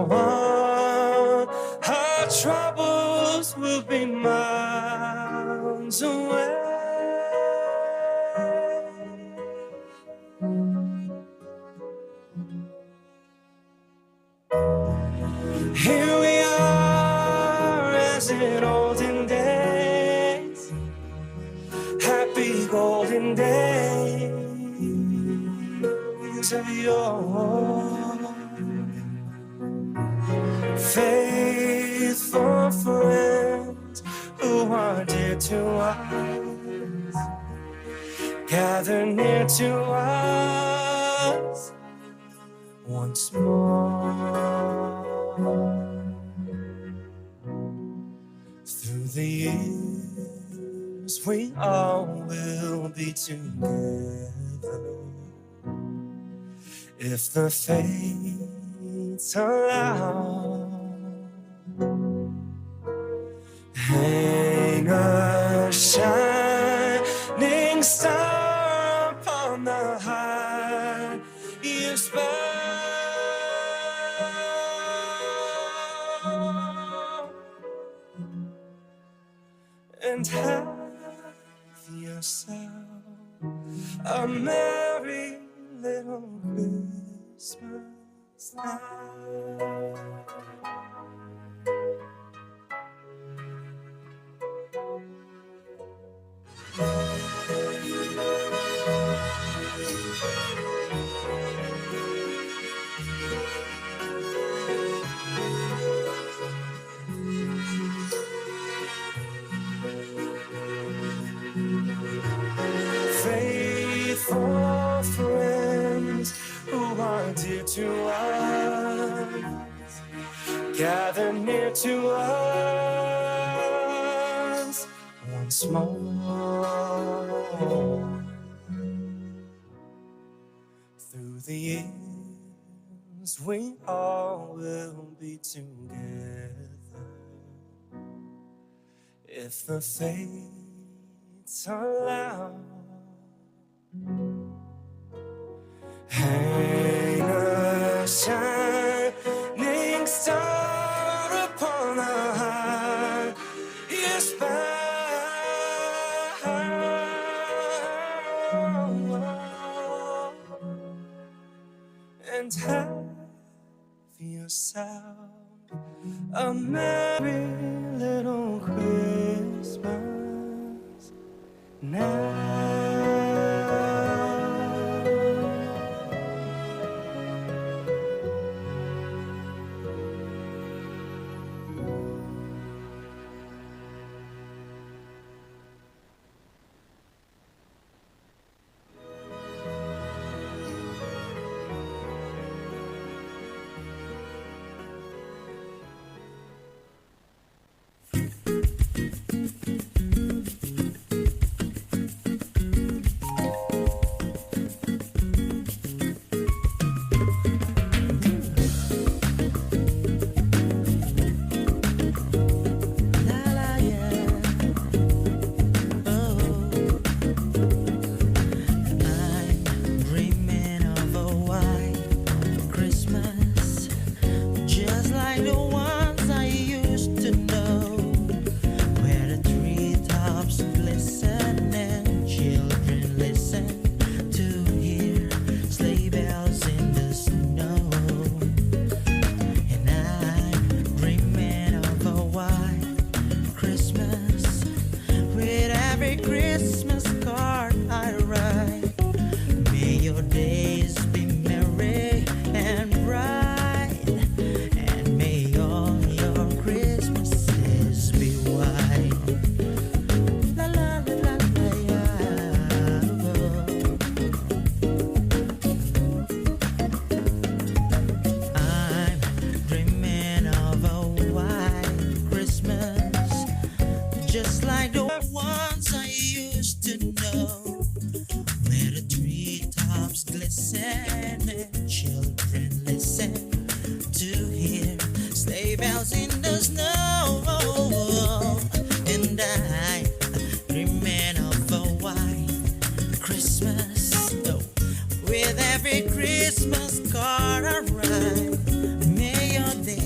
on, our troubles will be miles away. Here we are as in olden days, happy golden days of yore. Faithful friends who are dear to us, gather near to us once more. Through the years we all will be together, if the fates allow. Hang a shining star upon the highest bough, and have yourself a merry little Christmas now. Faithful friends who are dear to us, gather near to us once more. Through the years we all will be together, if the fates allow. Hang a shining star upon the highest bough, and have yourself a merry little Christmas now. Christmas card I write. May your day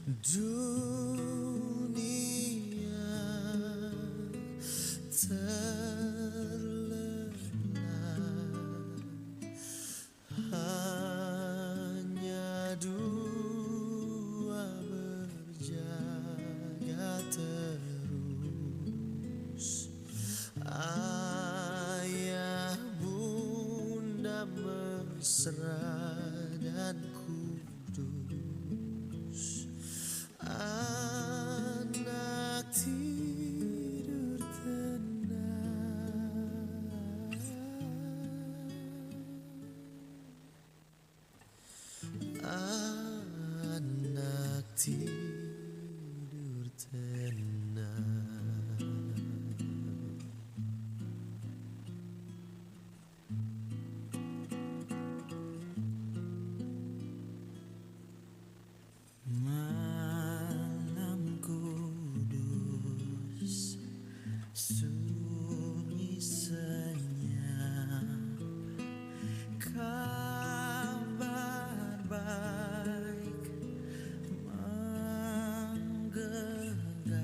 Dunia terlelap, hanya dua berjaga terus. Ayah bunda mesra dan kudus. Anak tidur tenang, anak tidur tenang. Malam kudus, sunyi senyap, kabar baik menggegah,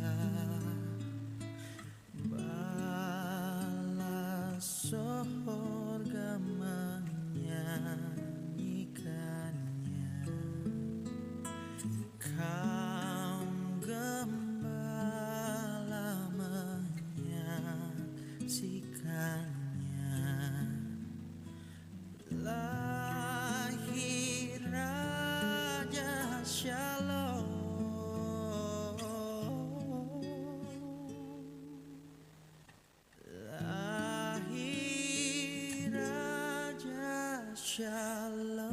bala sorga menyanyikannya. Kaum gembala menyaksikannya. Lahir Raja Shalom, lahir Raja Shalom.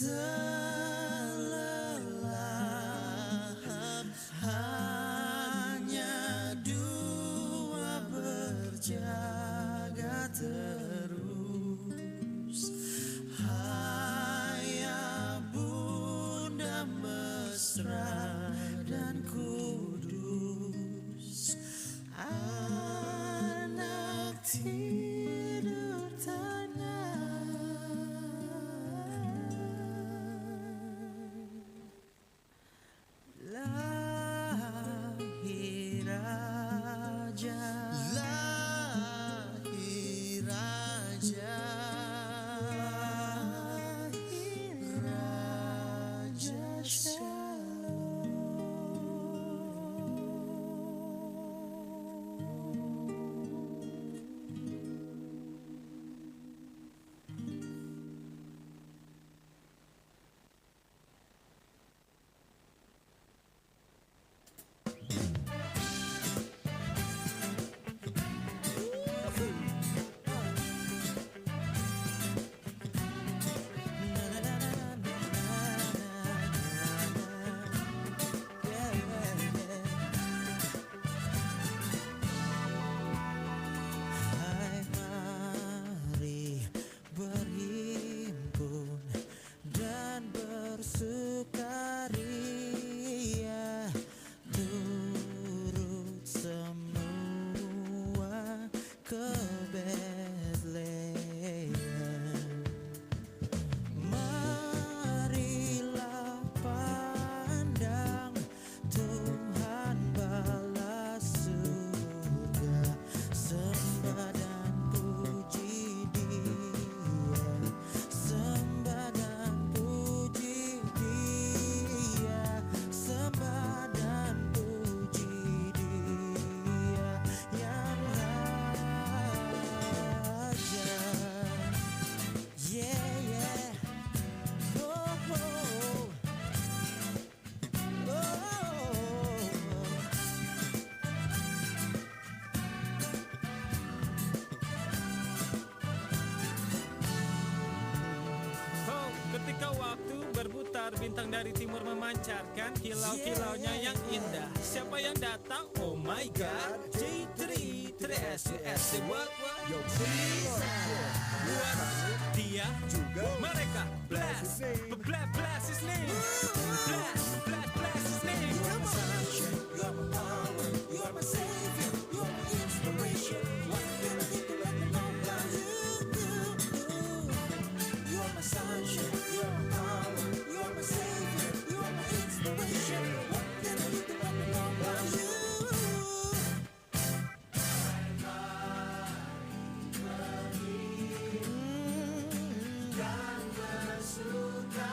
Terlelap, hanya dua berjaga terus. Ayah bunda mesra dan kudus. Anak tidur tenang, waktu berputar, bintang dari timur memancarkan kilau-kilaunya yang indah. Siapa yang datang? Oh my god, J3 3SUS. What? Yo, please. Buat dia juga mereka blast blast his name, blast his name. You're my sunshine, you're my power, you're my savior, you're my inspiration. What can I do to let me know about you? You're my sunshine, you're my power, you're my savior, you're my inspiration. What can I do to let me know about you? Dan bersuka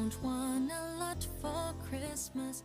don't want a lot for Christmas.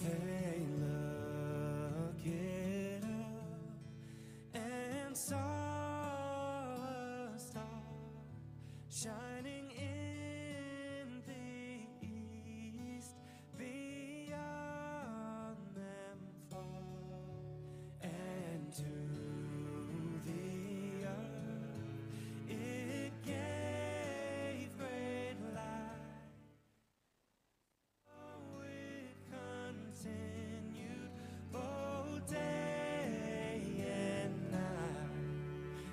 They look it up and saw a star shining in the east beyond them far, and to the earth it gave great light. Oh, it continued both day and night.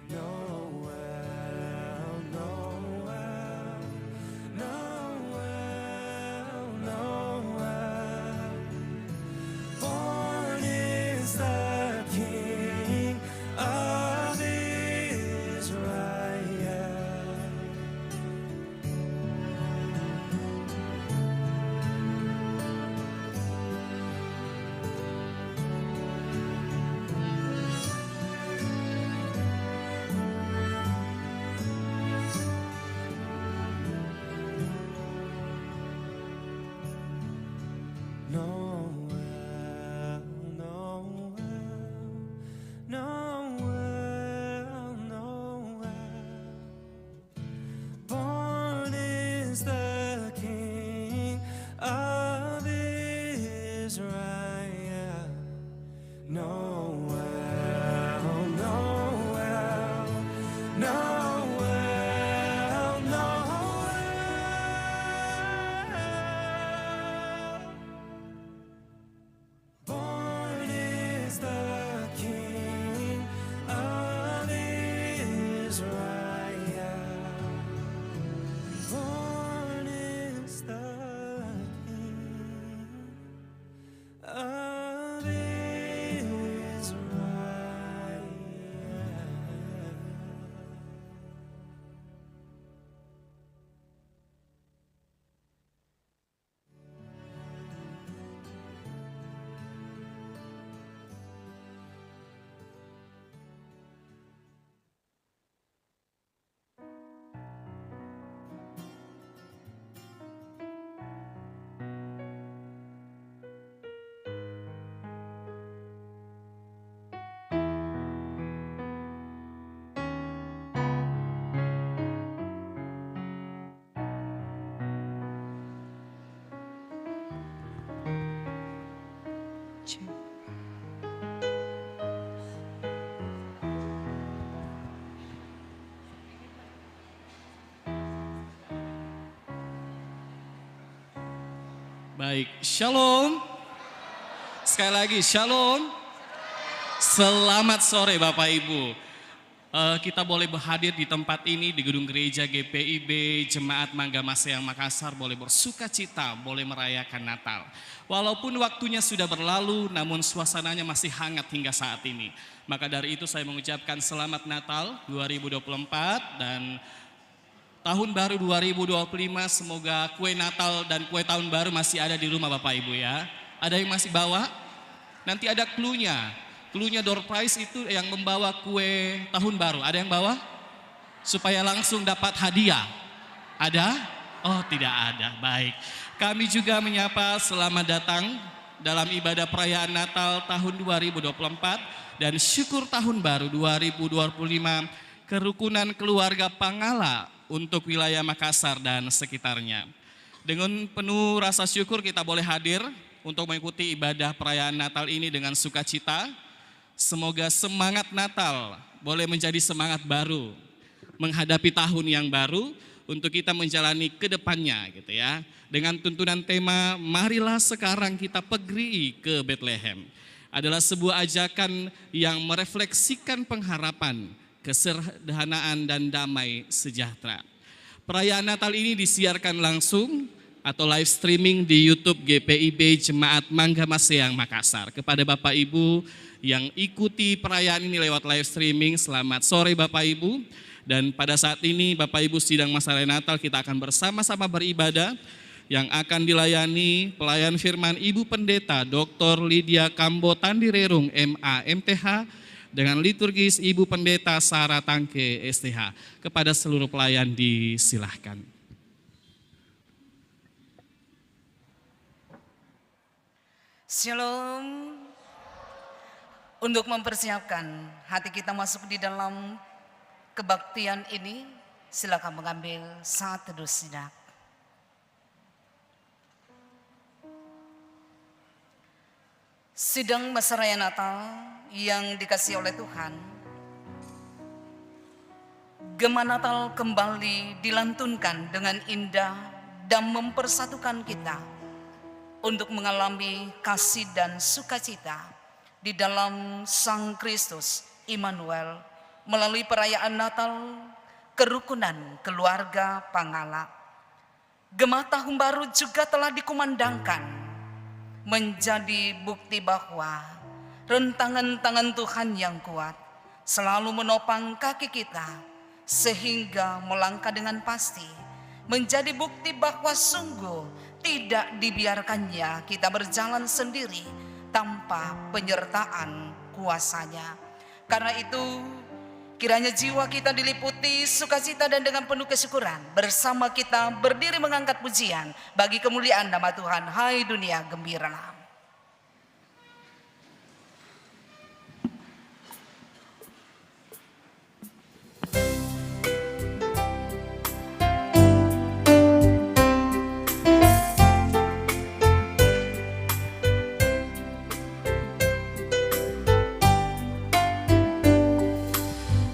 Noel, Noel, Baik, shalom. Sekali lagi, shalom. Selamat sore Bapak Ibu. Kita boleh berhadir di tempat ini di gedung gereja GPIB Jemaat Mangga Maseang Makassar, boleh bersuka cita, boleh merayakan Natal. Walaupun waktunya sudah berlalu, namun suasananya masih hangat hingga saat ini. Maka dari itu saya mengucapkan selamat Natal 2024 dan tahun baru 2025, semoga kue Natal dan kue tahun baru masih ada di rumah Bapak Ibu ya. Ada yang masih bawa? Nanti ada clue-nya. Clue-nya door prize itu yang membawa kue tahun baru. Ada yang bawa? Supaya langsung dapat hadiah. Ada? Oh tidak ada, baik. Kami juga menyapa selamat datang dalam ibadah perayaan Natal tahun 2024 dan syukur tahun baru 2025 kerukunan keluarga Pangala untuk wilayah Makassar dan sekitarnya. Dengan penuh rasa syukur kita boleh hadir untuk mengikuti ibadah perayaan Natal ini dengan sukacita. Semoga semangat Natal boleh menjadi semangat baru menghadapi tahun yang baru untuk kita menjalani ke depannya gitu ya. Dengan tuntunan tema marilah sekarang kita pergi ke Bethlehem. Adalah sebuah ajakan yang merefleksikan pengharapan, kesederhanaan dan damai sejahtera. Perayaan Natal ini disiarkan langsung atau live streaming di YouTube GPIB Jemaat Mangga Maseang Makassar. Kepada Bapak Ibu yang ikuti perayaan ini lewat live streaming, selamat sore Bapak Ibu. Dan pada saat ini Bapak Ibu sidang masa raya Natal kita akan bersama-sama beribadah yang akan dilayani pelayan firman Ibu Pendeta Dr. Lydia Kambo Tandirerung MA MTH dengan liturgis Ibu Pendeta Sarah Tangke STH. Kepada seluruh pelayan disilahkan. Shalom. Untuk mempersiapkan hati kita masuk di dalam kebaktian ini, silakan mengambil saat teduh sejenak. Sidang masa raya Natal yang dikasihi oleh Tuhan, gema Natal kembali dilantunkan dengan indah dan mempersatukan kita untuk mengalami kasih dan sukacita di dalam Sang Kristus Immanuel melalui perayaan Natal kerukunan keluarga Pangala. Gema tahun baru juga telah dikumandangkan menjadi bukti bahwa rentangan tangan Tuhan yang kuat selalu menopang kaki kita sehingga melangkah dengan pasti, menjadi bukti bahwa sungguh tidak dibiarkannya kita berjalan sendiri tanpa penyertaan kuasanya. Karena itu kiranya jiwa kita diliputi sukacita dan dengan penuh kesyukuran bersama kita berdiri mengangkat pujian bagi kemuliaan nama Tuhan. Hai dunia gembiralah.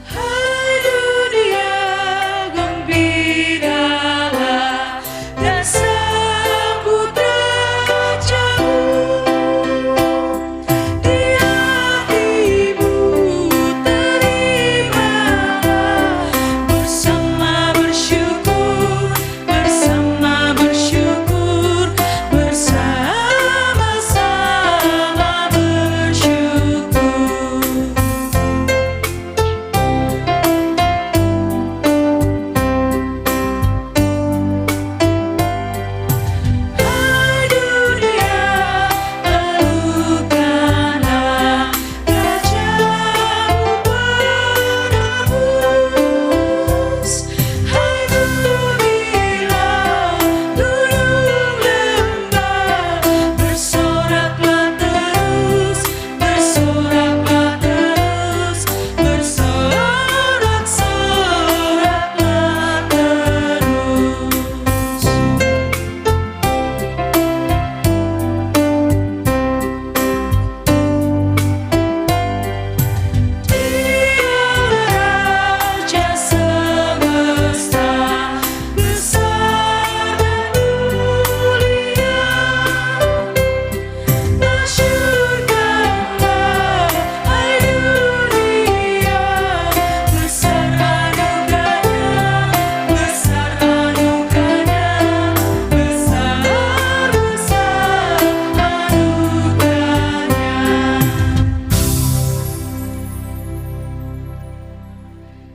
Hai dunia gembiralah dan sambut rajamu.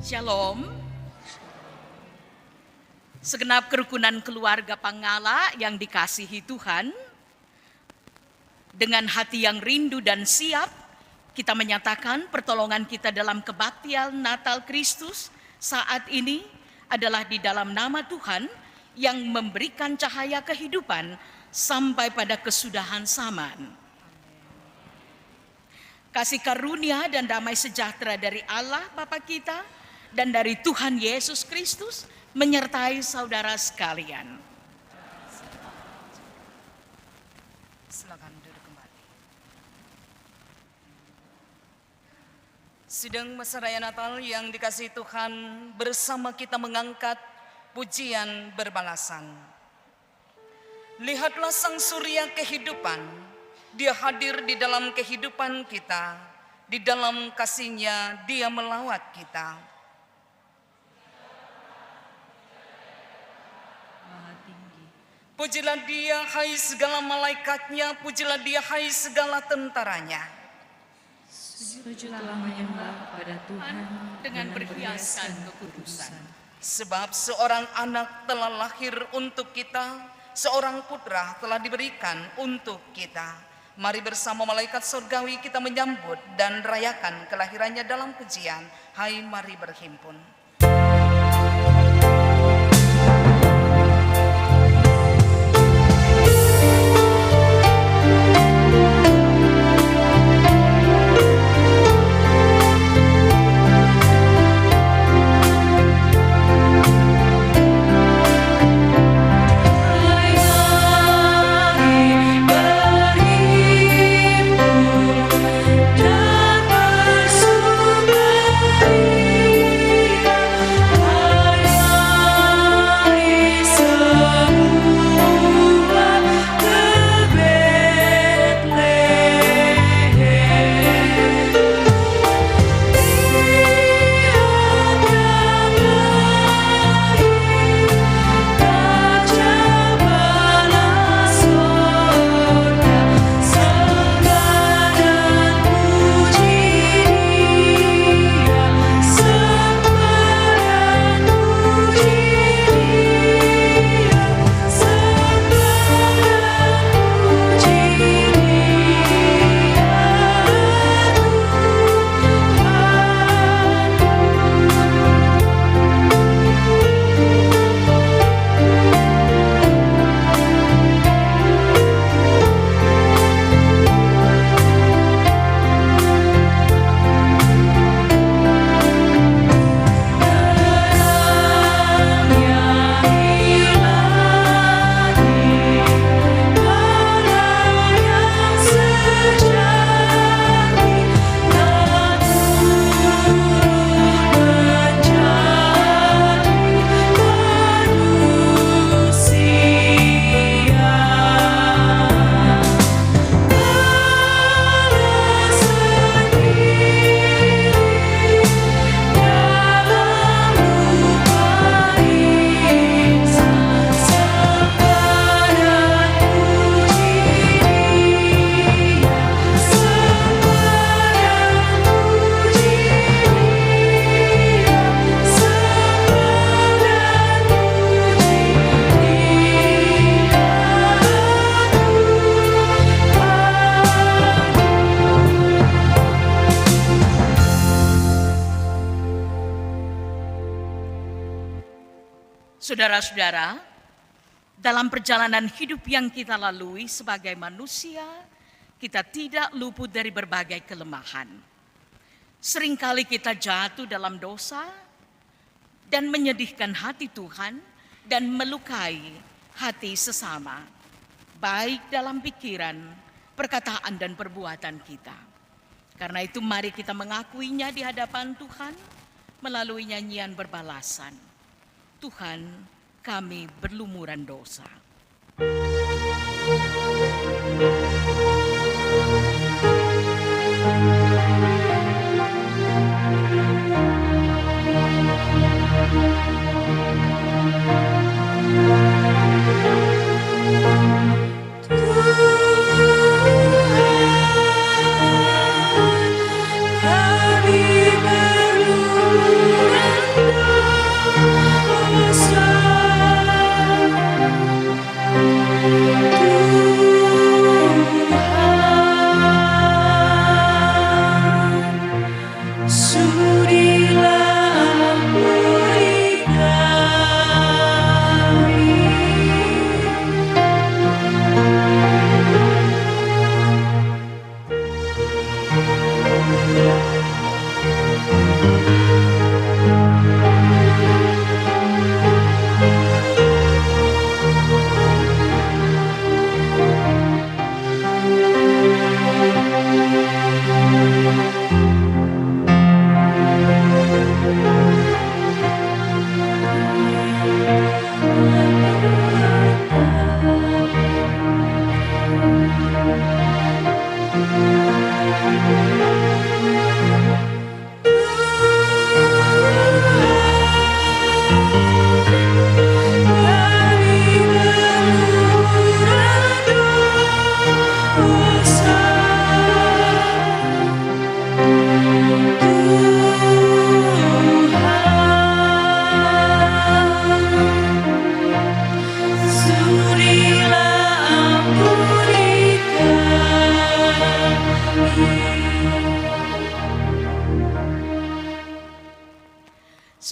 Shalom. Segenap kerukunan keluarga Pangala yang dikasihi Tuhan, dengan hati yang rindu dan siap, kita menyatakan pertolongan kita dalam kebaktian Natal Kristus saat ini adalah di dalam nama Tuhan yang memberikan cahaya kehidupan sampai pada kesudahan zaman. Kasih karunia dan damai sejahtera dari Allah Bapa kita dan dari Tuhan Yesus Kristus menyertai saudara sekalian. Silakan duduk kembali. Sidang Masa Raya Natal yang dikasihi Tuhan, bersama kita mengangkat pujian berbalasan. Lihatlah sang surya kehidupan, dia hadir di dalam kehidupan kita, di dalam kasih-Nya dia melawat kita. Pujilah dia hai segala malaikatnya, pujilah dia hai segala tentaranya. Sujudlah menyembah kepada Tuhan Dengan berhiaskan kekudusan. Sebab seorang anak telah lahir untuk kita, seorang putra telah diberikan untuk kita. Mari bersama malaikat surgawi kita menyambut dan rayakan kelahirannya dalam pujian. Hai mari berhimpun. dan bersukaria. Saudara-saudara, dalam perjalanan hidup yang kita lalui sebagai manusia, kita tidak luput dari berbagai kelemahan. Seringkali kita jatuh dalam dosa dan menyedihkan hati Tuhan dan melukai hati sesama, baik dalam pikiran, perkataan, dan perbuatan kita. Karena itu mari kita mengakuinya di hadapan Tuhan melalui nyanyian berbalasan. Tuhan, kami berlumuran dosa. Kami berlumuran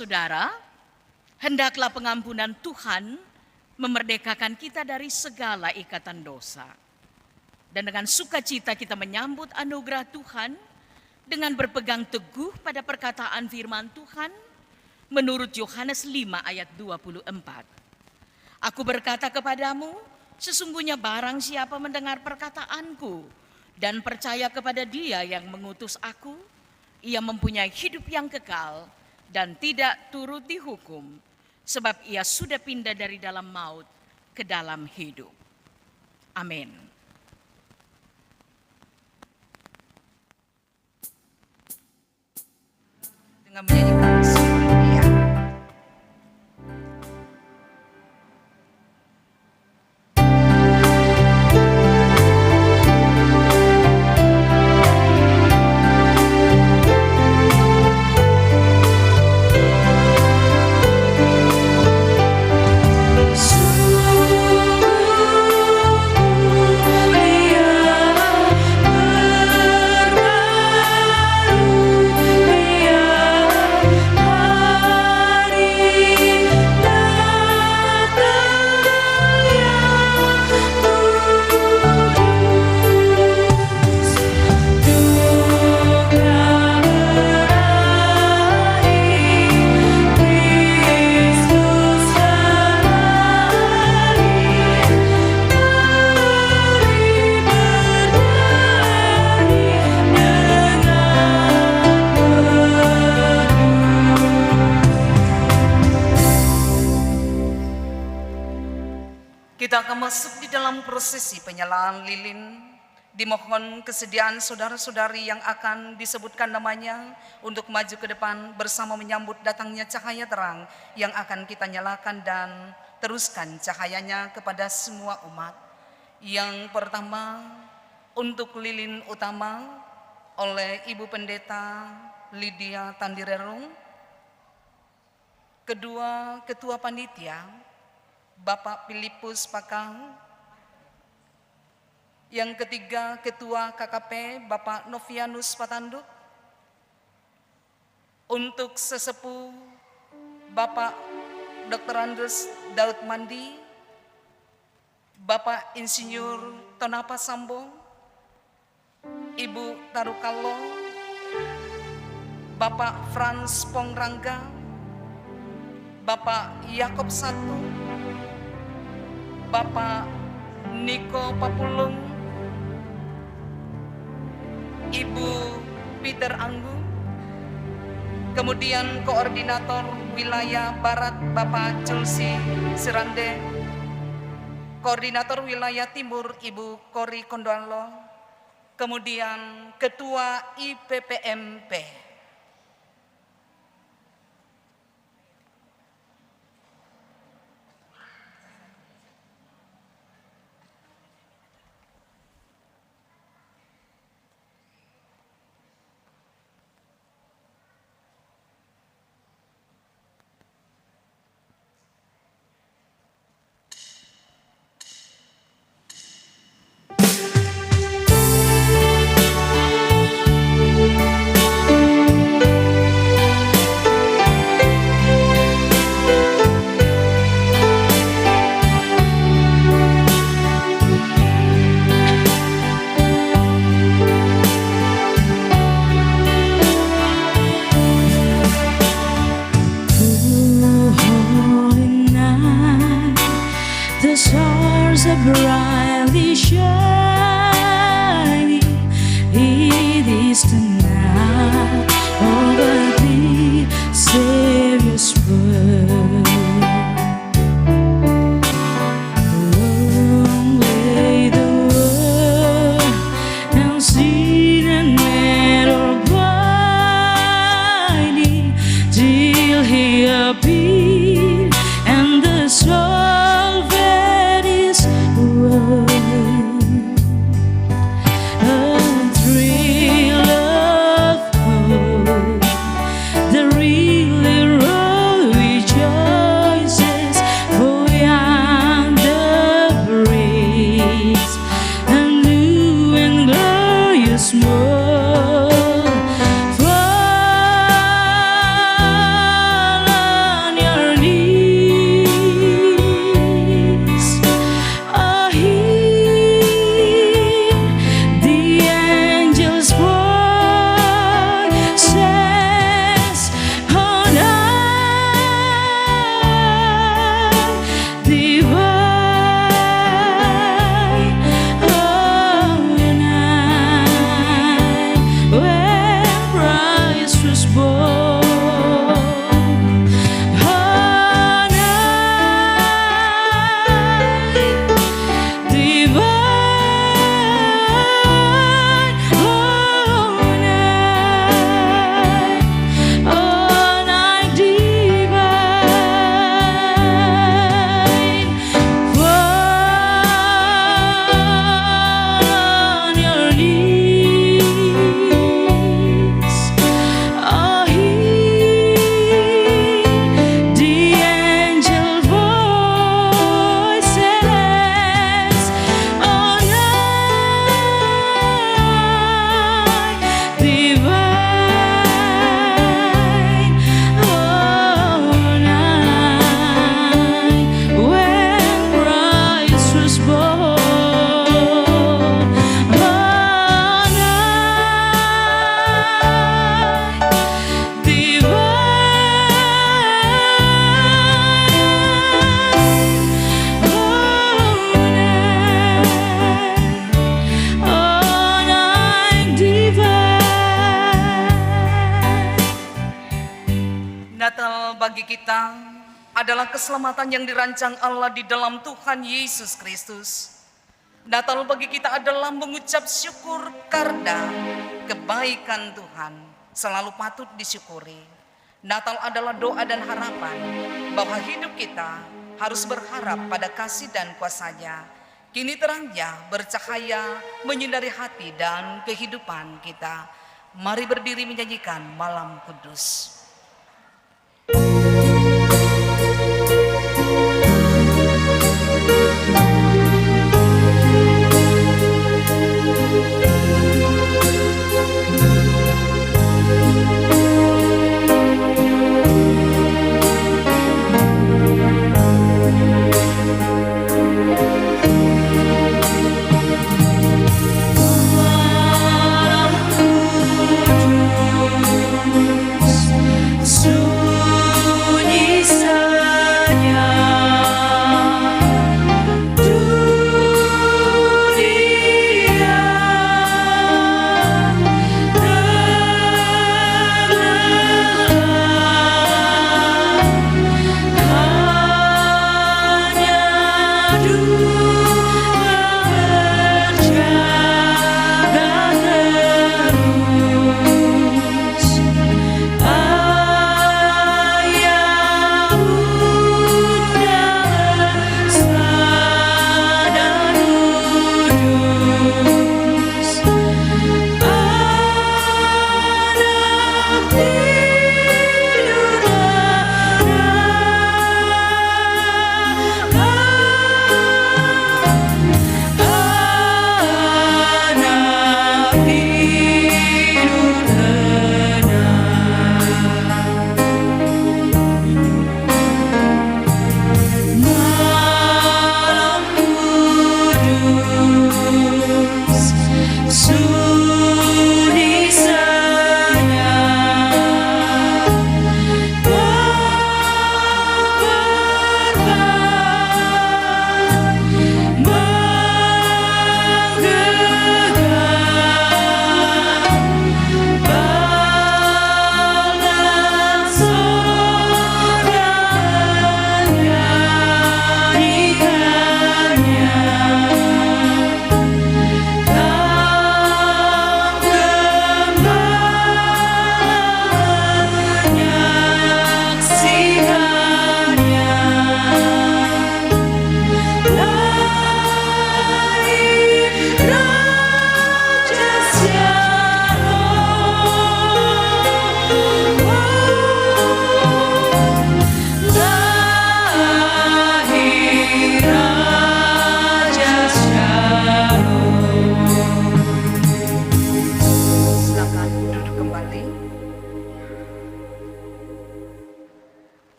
Saudara, hendaklah pengampunan Tuhan memerdekakan kita dari segala ikatan dosa. Dan dengan sukacita kita menyambut anugerah Tuhan dengan berpegang teguh pada perkataan firman Tuhan menurut Yohanes 5 ayat 24. Aku berkata kepadamu, sesungguhnya barang siapa mendengar perkataanku dan percaya kepada Dia yang mengutus aku, ia mempunyai hidup yang kekal dan tidak turut dihukum, sebab ia sudah pindah dari dalam maut ke dalam hidup. Amin. Dengan menyanyikan Haleluya. Kita akan masuk di dalam prosesi penyalaan lilin. Dimohon kesediaan saudara-saudari yang akan disebutkan namanya untuk maju ke depan bersama menyambut datangnya cahaya terang yang akan kita nyalakan dan teruskan cahayanya kepada semua umat. Yang pertama, untuk lilin utama oleh Ibu Pendeta Lydia Tandirerung. Kedua, Ketua Panitia Bapak Filipus Pakang. Yang ketiga, Ketua KKP Bapak Novianus Patanduk. Untuk sesepuh Bapak Dr. Andres Daud Mandi, Bapak Insinyur Tonapa Sambo, Ibu Tarukalo, Bapak Frans Pongrangga, Bapak Yakob Satu, Bapak Niko Papulung, Ibu Peter Anggu, kemudian Koordinator Wilayah Barat Bapak Julsi Sirande, Koordinator Wilayah Timur Ibu Kori Kondolo, kemudian Ketua IPPMP. appear, and the soul that is one. A thrill of hope, the really rejoices, for yonder breeze, and new and glorious morn. Fall on your knees, oh, hear the angels' voices, oh, night divine, oh, night when Christ was born, oh, night divine, oh, night divine. Fall on your knees, oh, hear the angel voices, oh, night divine, oh, night when Christ was born, oh, night divine. Natal bagi kita adalah keselamatan yang dirancang Allah di dalam Tuhan Yesus Kristus. Natal bagi kita adalah mengucap syukur karena kebaikan Tuhan selalu patut disyukuri. Natal adalah doa dan harapan bahwa hidup kita harus berharap pada kasih dan kuasa-Nya. Kini terangnya bercahaya menyinari hati dan kehidupan kita. Mari berdiri menyanyikan Malam Kudus. Malam Kudus,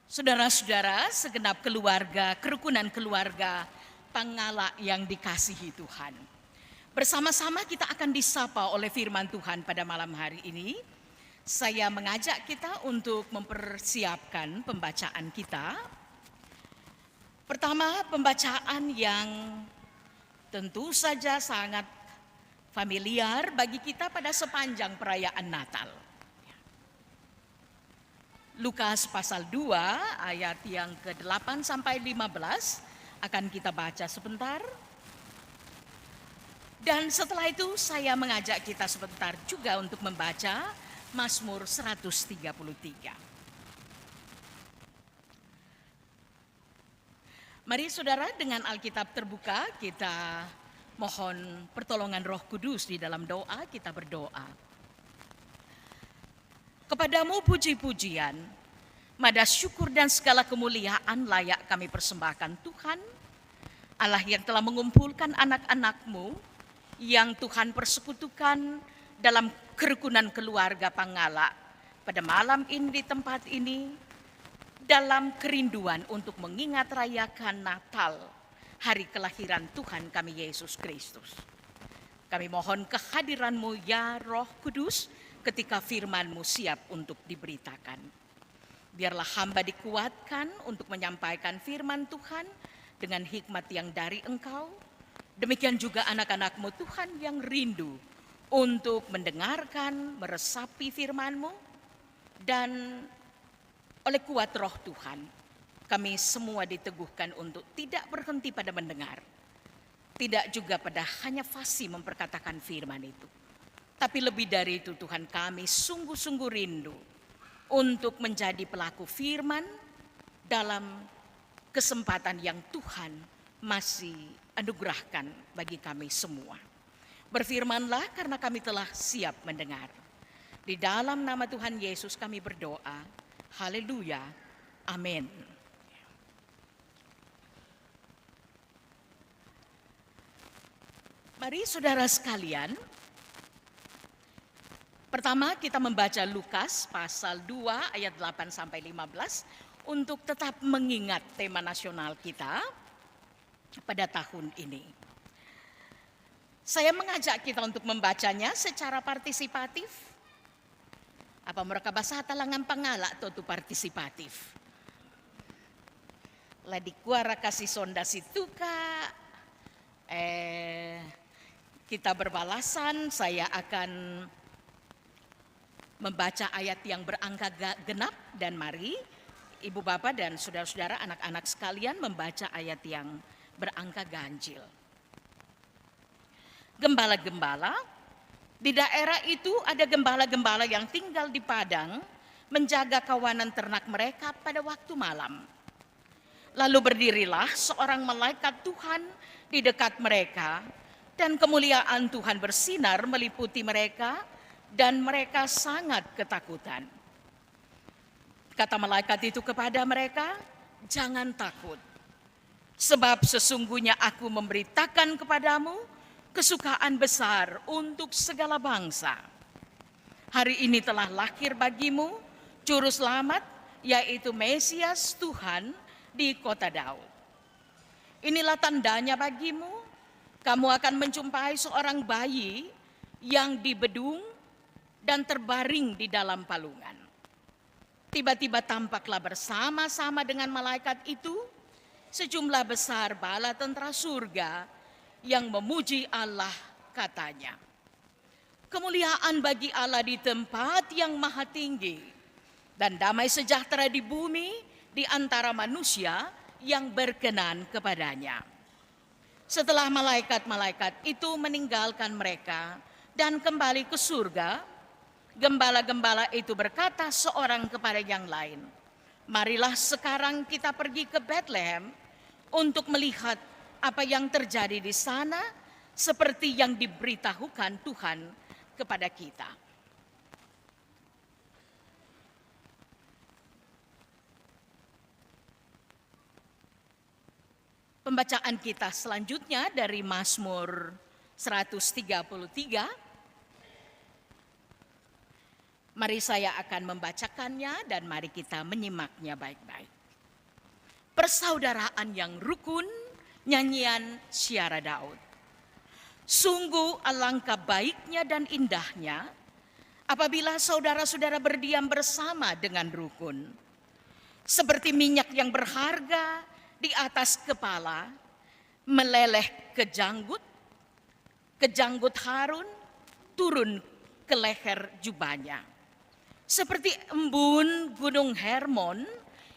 Saudara-saudara, segenap keluarga, kerukunan keluarga Pangala yang dikasihi Tuhan. Bersama-sama kita akan disapa oleh firman Tuhan pada malam hari ini. Saya mengajak kita untuk mempersiapkan pembacaan kita. Pertama, pembacaan yang tentu saja sangat familiar bagi kita pada sepanjang perayaan Natal. Lukas pasal 2 ayat yang ke-8 sampai 15 akan kita baca sebentar. Dan setelah itu saya mengajak kita sebentar juga untuk membaca Mazmur 133. Mari saudara, dengan Alkitab terbuka kita mohon pertolongan Roh Kudus di dalam doa, kita berdoa. Kepadamu puji-pujian, mada syukur dan segala kemuliaan layak kami persembahkan Tuhan, Allah yang telah mengumpulkan anak-anak-Mu yang Tuhan persekutukan dalam kerukunan keluarga Pangala pada malam ini di tempat ini, dalam kerinduan untuk mengingat rayakan Natal, hari kelahiran Tuhan kami Yesus Kristus. Kami mohon kehadiran-Mu ya Roh Kudus ketika firman-Mu siap untuk diberitakan. Biarlah hamba dikuatkan untuk menyampaikan firman Tuhan dengan hikmat yang dari Engkau. Demikian juga anak-anak-Mu Tuhan yang rindu untuk mendengarkan, meresapi firman-Mu. Dan oleh kuat Roh Tuhan, kami semua diteguhkan untuk tidak berhenti pada mendengar. Tidak juga pada hanya fasih memperkatakan firman itu. Tapi lebih dari itu Tuhan, kami sungguh-sungguh rindu untuk menjadi pelaku firman dalam kesempatan yang Tuhan masih anugerahkan bagi kami semua. Berfirmanlah karena kami telah siap mendengar. Di dalam nama Tuhan Yesus kami berdoa. Haleluya. Amin. Mari saudara sekalian, pertama kita membaca Lukas pasal 2 ayat 8 sampai 15 untuk tetap mengingat tema nasional kita pada tahun ini. Saya mengajak kita untuk membacanya secara partisipatif. Apa mereka bahasa talangan Pangala atau partisipatif. Ladi kuara kasih sonda situka. Kita berbalasan, saya akan membaca ayat yang berangka genap dan mari Ibu Bapak dan saudara-saudara anak-anak sekalian membaca ayat yang berangka ganjil. Gembala-gembala, di daerah itu ada gembala-gembala yang tinggal di padang menjaga kawanan ternak mereka pada waktu malam. Lalu berdirilah seorang malaikat Tuhan di dekat mereka dan kemuliaan Tuhan bersinar meliputi mereka dan mereka sangat ketakutan. Kata malaikat itu kepada mereka, "Jangan takut, sebab sesungguhnya aku memberitakan kepadamu kesukaan besar untuk segala bangsa. Hari ini telah lahir bagimu juru selamat, yaitu Mesias Tuhan di kota Daud. Inilah tandanya bagimu, kamu akan menjumpai seorang bayi yang dibedung dan terbaring di dalam palungan. Tiba-tiba tampaklah bersama-sama dengan malaikat itu sejumlah besar bala tentara surga yang memuji Allah, katanya, kemuliaan bagi Allah di tempat yang maha tinggi dan damai sejahtera di bumi di antara manusia yang berkenan kepadanya." Setelah malaikat-malaikat itu meninggalkan mereka dan kembali ke surga, gembala-gembala itu berkata seorang kepada yang lain, "Marilah sekarang kita pergi ke Betlehem untuk melihat apa yang terjadi di sana seperti yang diberitahukan Tuhan kepada kita." Pembacaan kita selanjutnya dari Mazmur 133. Mari saya akan membacakannya dan mari kita menyimaknya baik-baik. persaudaraan yang rukun, nyanyian Syara Daud. Sungguh alangkah baiknya dan indahnya apabila saudara-saudara berdiam bersama dengan rukun. Seperti minyak yang berharga di atas kepala, meleleh ke janggut Harun, turun ke leher jubahnya. Seperti embun gunung Hermon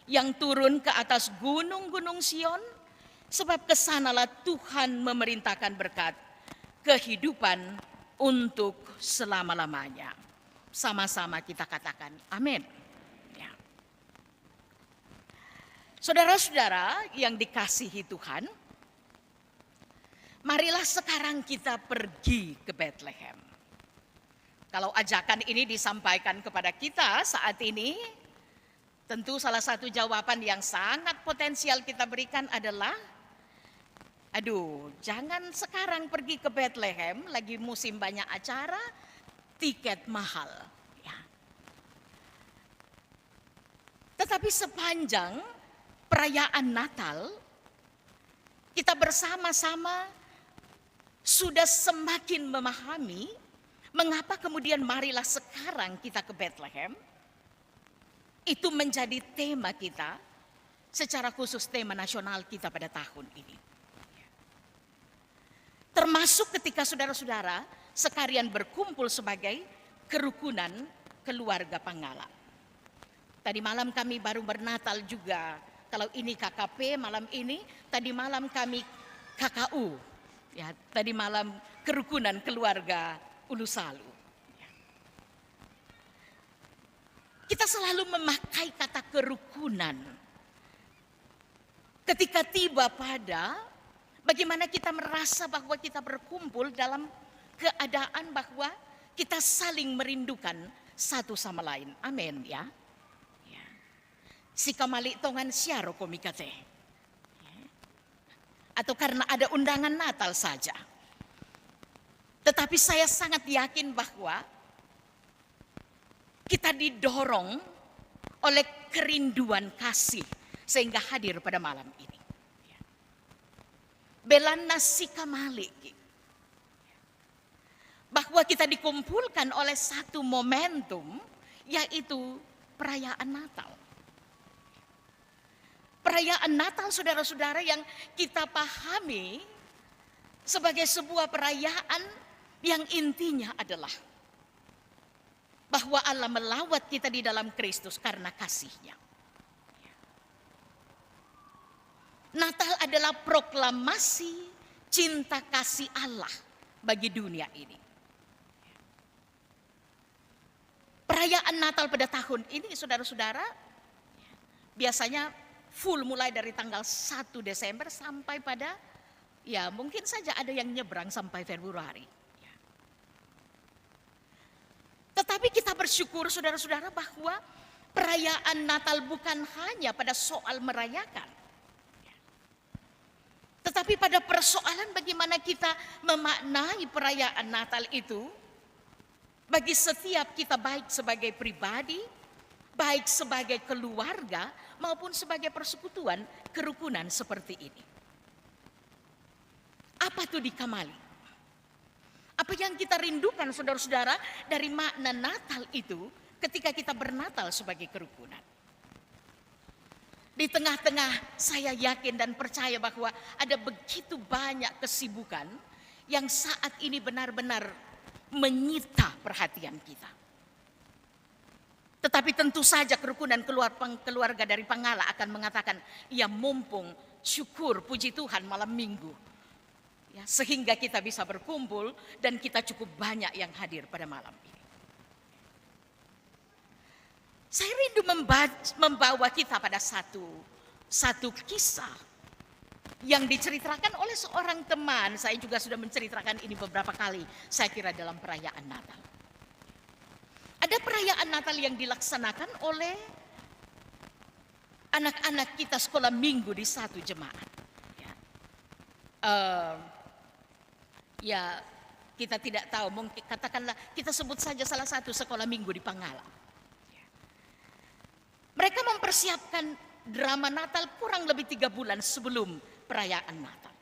yang turun ke atas gunung-gunung Sion, sebab kesanalah Tuhan memerintahkan berkat kehidupan untuk selama-lamanya. Sama-sama kita katakan amin. Ya. Saudara-saudara yang dikasihi Tuhan, marilah sekarang kita pergi ke Bethlehem. Kalau ajakan ini disampaikan kepada kita saat ini, tentu salah satu jawaban yang sangat potensial kita berikan adalah, aduh, jangan sekarang pergi ke Bethlehem, lagi musim banyak acara, tiket mahal. Ya. Tetapi sepanjang perayaan Natal, kita bersama-sama sudah semakin memahami mengapa kemudian marilah sekarang kita ke Bethlehem. Itu menjadi tema kita, secara khusus tema nasional kita pada tahun ini. Termasuk ketika saudara-saudara sekalian berkumpul sebagai kerukunan keluarga Panggala. Tadi malam kami baru bernatal juga. Kalau ini KKP malam ini, tadi malam kami KKU. Ya, tadi malam kerukunan keluarga Ulusalu. Kita selalu memakai kata kerukunan. Ketika tiba pada bagaimana kita merasa bahwa kita berkumpul dalam keadaan bahwa kita saling merindukan satu sama lain. Amin ya. Si kamali tongan siaro komikate. Atau karena ada undangan Natal saja. Tetapi saya sangat yakin bahwa kita didorong oleh kerinduan kasih sehingga hadir pada malam ini. Belana si kamali. Bahwa kita dikumpulkan oleh satu momentum, yaitu perayaan Natal. Perayaan Natal saudara-saudara yang kita pahami sebagai sebuah perayaan yang intinya adalah bahwa Allah melawat kita di dalam Kristus karena kasih-Nya. Natal adalah proklamasi cinta kasih Allah bagi dunia ini. Perayaan Natal pada tahun ini saudara-saudara biasanya full mulai dari tanggal 1 Desember sampai pada ya mungkin saja ada yang nyebrang sampai Februari. Tetapi kita bersyukur saudara-saudara bahwa perayaan Natal bukan hanya pada soal merayakan. Tetapi pada persoalan bagaimana kita memaknai perayaan Natal itu bagi setiap kita baik sebagai pribadi, baik sebagai keluarga maupun sebagai persekutuan kerukunan seperti ini. Apa itu dikamali? Apa yang kita rindukan saudara-saudara dari makna Natal itu ketika kita bernatal sebagai kerukunan? Di tengah-tengah saya yakin dan percaya bahwa ada begitu banyak kesibukan yang saat ini benar-benar menyita perhatian kita. Tetapi tentu saja kerukunan keluarga dari Panggala akan mengatakan, ya mumpung syukur puji Tuhan malam minggu. Ya, sehingga kita bisa berkumpul dan kita cukup banyak yang hadir pada malam ini. Saya rindu membawa kita pada satu kisah yang diceritakan oleh seorang teman. Saya juga sudah menceritakan ini beberapa kali, saya kira dalam perayaan Natal. Ada perayaan Natal yang dilaksanakan oleh anak-anak kita sekolah minggu di satu jemaat. Ya, kita tidak tahu, mungkin katakanlah kita sebut saja salah satu sekolah minggu di Panggala. Mereka mempersiapkan drama Natal kurang lebih 3 bulan sebelum perayaan Natal.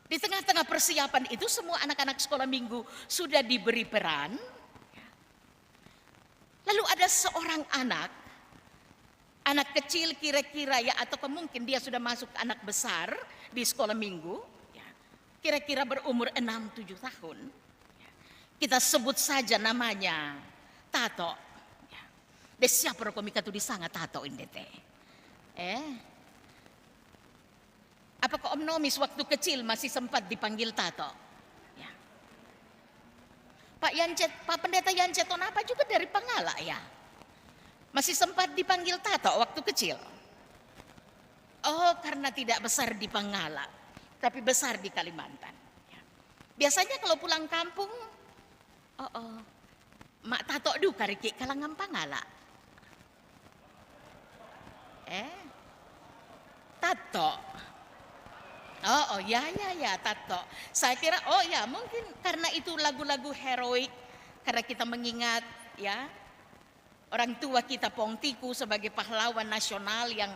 Di tengah-tengah persiapan itu semua anak-anak sekolah minggu sudah diberi peran. Lalu ada seorang anak kecil kira-kira ya, atau mungkin dia sudah masuk anak besar di sekolah minggu, ya, kira-kira berumur 6-7 tahun. Ya. Kita sebut saja namanya Tato. Ya. De siapa komika tu di sana Tato indete. Apakah Om Nomis waktu kecil masih sempat dipanggil Tato? Ya. Pak Pendeta Yanceton apa juga dari Pangala ya? Masih sempat dipanggil Tato waktu kecil? Oh, karena tidak besar di Pangala, tapi besar di Kalimantan. Ya. Biasanya kalau pulang kampung, Mak Tato duka riki kalangan Pangala. Tato. Oh ya Tato. Saya kira mungkin karena itu lagu-lagu heroik, karena kita mengingat ya orang tua kita Pongtiku sebagai pahlawan nasional yang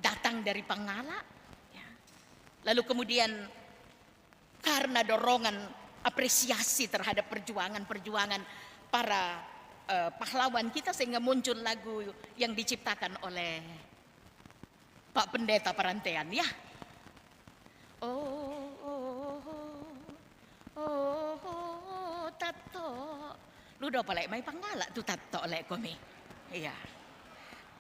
datang dari Pangala. Ya. Lalu kemudian karena dorongan apresiasi terhadap perjuangan-perjuangan para pahlawan kita sehingga muncul lagu yang diciptakan oleh Pak Pendeta Parantean ya. Tato. Lu udah palek mai Pangala tu Tato lek komi. Iya.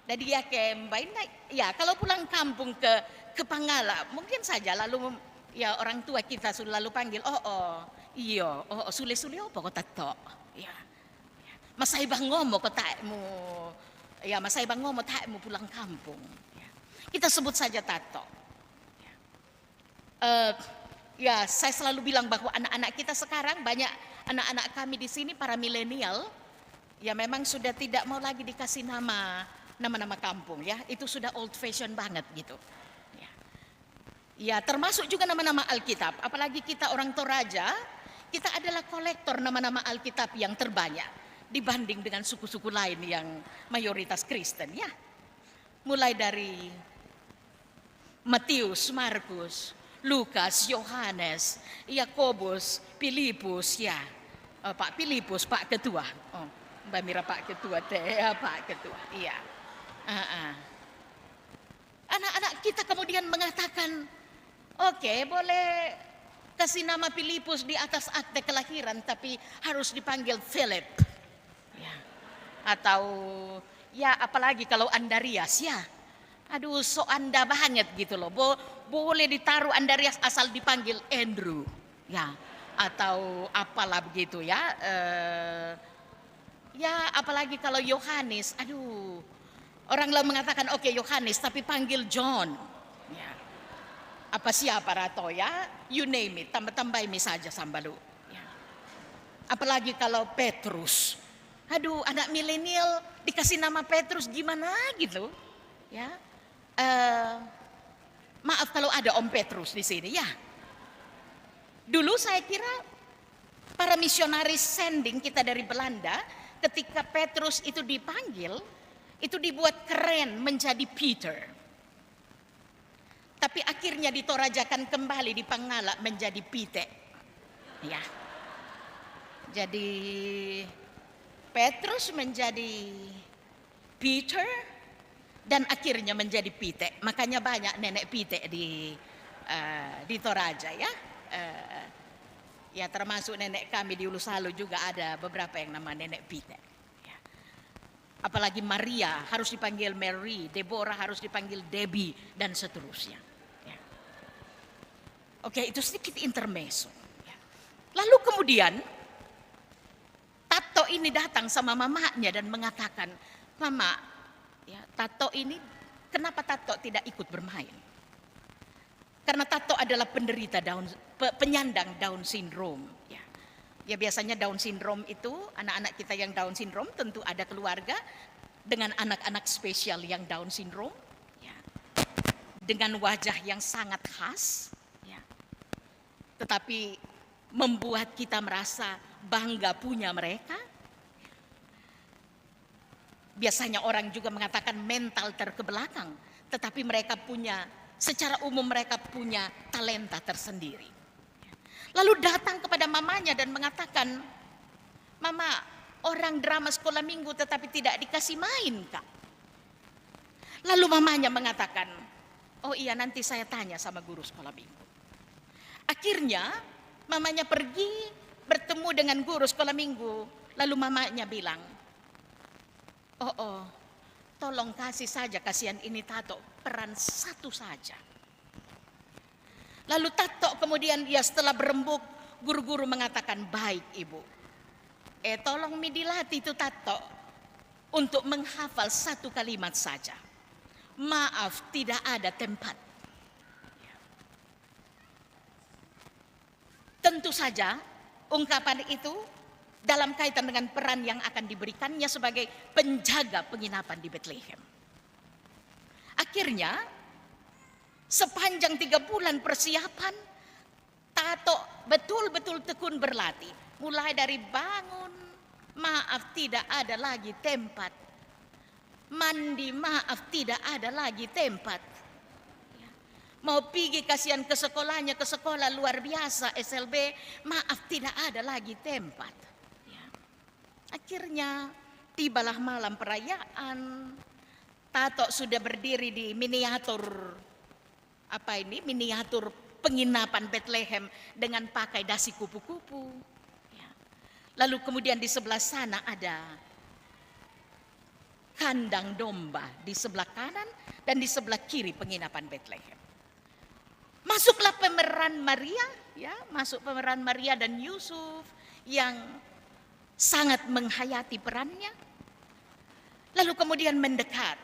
Jadi ya kembain ya kalau pulang kampung ke Pangala mungkin saja lalu ya orang tua kita sudah lalu panggil sule-sule apa kok Tato. Ya. Masai bang ngomo kok takmu. Ya masai bang ngomo takmu pulang kampung. Ya. Kita sebut saja Tato. Ya saya selalu bilang bahwa anak-anak kita sekarang banyak anak-anak kami di sini para milenial ya memang sudah tidak mau lagi dikasih nama-nama kampung ya, itu sudah old fashion banget gitu. Ya termasuk juga nama-nama Alkitab, apalagi kita orang Toraja, kita adalah kolektor nama-nama Alkitab yang terbanyak dibanding dengan suku-suku lain yang mayoritas Kristen ya. Mulai dari Matius, Markus, Lukas, Yohanes, Yakobus, Filipus ya. Pak Filipus, Pak Ketua. Mbak Mira Pak Ketua Pak Ketua. Iya. Anak-anak kita kemudian mengatakan, oke, boleh kasih nama Filipus di atas akte kelahiran tapi harus dipanggil Philip. Ya. Atau ya apalagi kalau Andarias ya. Aduh, so Anda banget gitu loh. Boleh ditaruh Andarias asal dipanggil Andrew, ya, atau apalah begitu ya. Ya, apalagi kalau Yohanes, aduh, orang lain mengatakan oke, Yohanes, tapi panggil John, ya. Apa siapa rato ya, you name it, tambah-tambah ini saja sambalu. Ya. Apalagi kalau Petrus, aduh, anak milenial dikasih nama Petrus gimana gitu, ya. Maaf kalau ada Om Petrus di sini ya. Dulu saya kira para misionaris sending kita dari Belanda ketika Petrus itu dipanggil itu dibuat keren menjadi Peter. Tapi akhirnya ditorajakan kembali di Pangala menjadi Pite. Ya. Jadi Petrus menjadi Peter dan akhirnya menjadi Pite. Makanya banyak nenek Pite di Toraja ya. Ya termasuk nenek kami di Ulu Salu juga ada beberapa yang nama nenek Pite. Ya. Apalagi Maria harus dipanggil Mary, Deborah harus dipanggil Debbie dan seterusnya. Ya. Oke, itu sedikit intermezzo. Ya. Lalu kemudian Tato ini datang sama mamanya dan mengatakan, Mama, ya, Tato ini, kenapa Tato tidak ikut bermain? Karena Tato adalah penyandang Down syndrome. Ya biasanya Down syndrome itu, anak-anak kita yang Down syndrome tentu ada keluarga dengan anak-anak spesial yang Down syndrome. Ya. Dengan wajah yang sangat khas. Ya. Tetapi membuat kita merasa bangga punya mereka. Biasanya orang juga mengatakan mental terkebelakang, tetapi mereka punya, secara umum mereka punya talenta tersendiri. Lalu datang kepada mamanya dan mengatakan, "Mama, orang drama sekolah minggu tetapi tidak dikasih main, Kak." Lalu mamanya mengatakan, "Oh iya, nanti saya tanya sama guru sekolah minggu." Akhirnya mamanya pergi bertemu dengan guru sekolah minggu. Lalu mamanya bilang, oh, tolong kasih saja, kasihan ini Tato, peran satu saja. Lalu Tato kemudian dia setelah berembuk, guru-guru mengatakan, "Baik ibu, tolong dilatih itu Tato untuk menghafal satu kalimat saja. Maaf, tidak ada tempat." Tentu saja ungkapan itu dalam kaitan dengan peran yang akan diberikannya sebagai penjaga penginapan di Bethlehem. Akhirnya sepanjang 3 bulan persiapan, Tato betul-betul tekun berlatih. Mulai dari bangun, maaf tidak ada lagi tempat. Mandi, maaf tidak ada lagi tempat. Mau pergi kasihan ke sekolahnya, ke sekolah luar biasa SLB, maaf tidak ada lagi tempat. Akhirnya tibalah malam perayaan. Tato sudah berdiri di miniatur miniatur penginapan Bethlehem dengan pakai dasi kupu-kupu. Lalu kemudian di sebelah sana ada kandang domba di sebelah kanan dan di sebelah kiri penginapan Bethlehem. Masuklah pemeran Maria, masuk pemeran Maria dan Yusuf yang sangat menghayati perannya. Lalu kemudian mendekat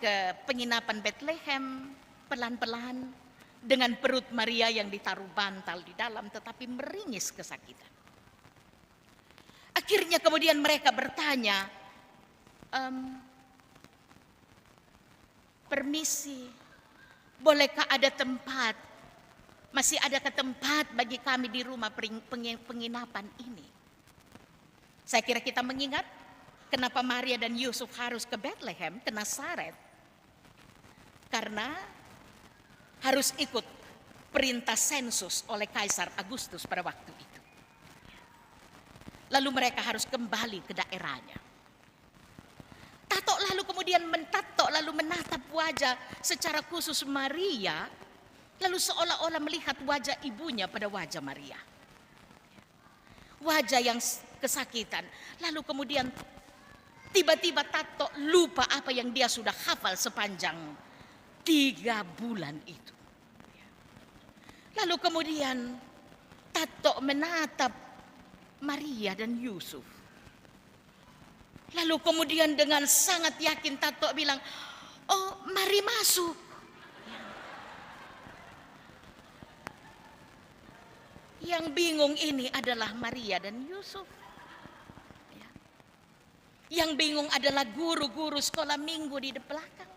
ke penginapan Bethlehem pelan-pelan dengan perut Maria yang ditaruh bantal di dalam tetapi meringis kesakitan. Akhirnya kemudian mereka bertanya, "Permisi, bolehkah ada tempat? Masih adakah tempat bagi kami di rumah penginapan ini?" Saya kira kita mengingat kenapa Maria dan Yusuf harus ke Bethlehem, ke Nazaret. Karena harus ikut perintah sensus oleh Kaisar Agustus pada waktu itu. Lalu mereka harus kembali ke daerahnya. Tato lalu kemudian menatap wajah secara khusus Maria, lalu seolah-olah melihat wajah ibunya pada wajah Maria. Wajah yang kesakitan. Lalu kemudian tiba-tiba Tato lupa apa yang dia sudah hafal sepanjang 3 bulan itu. Lalu kemudian Tato menatap Maria dan Yusuf. Lalu kemudian dengan sangat yakin Tato bilang, "Oh, mari masuk." Yang bingung ini adalah Maria dan Yusuf. Yang bingung adalah guru-guru sekolah minggu di belakang.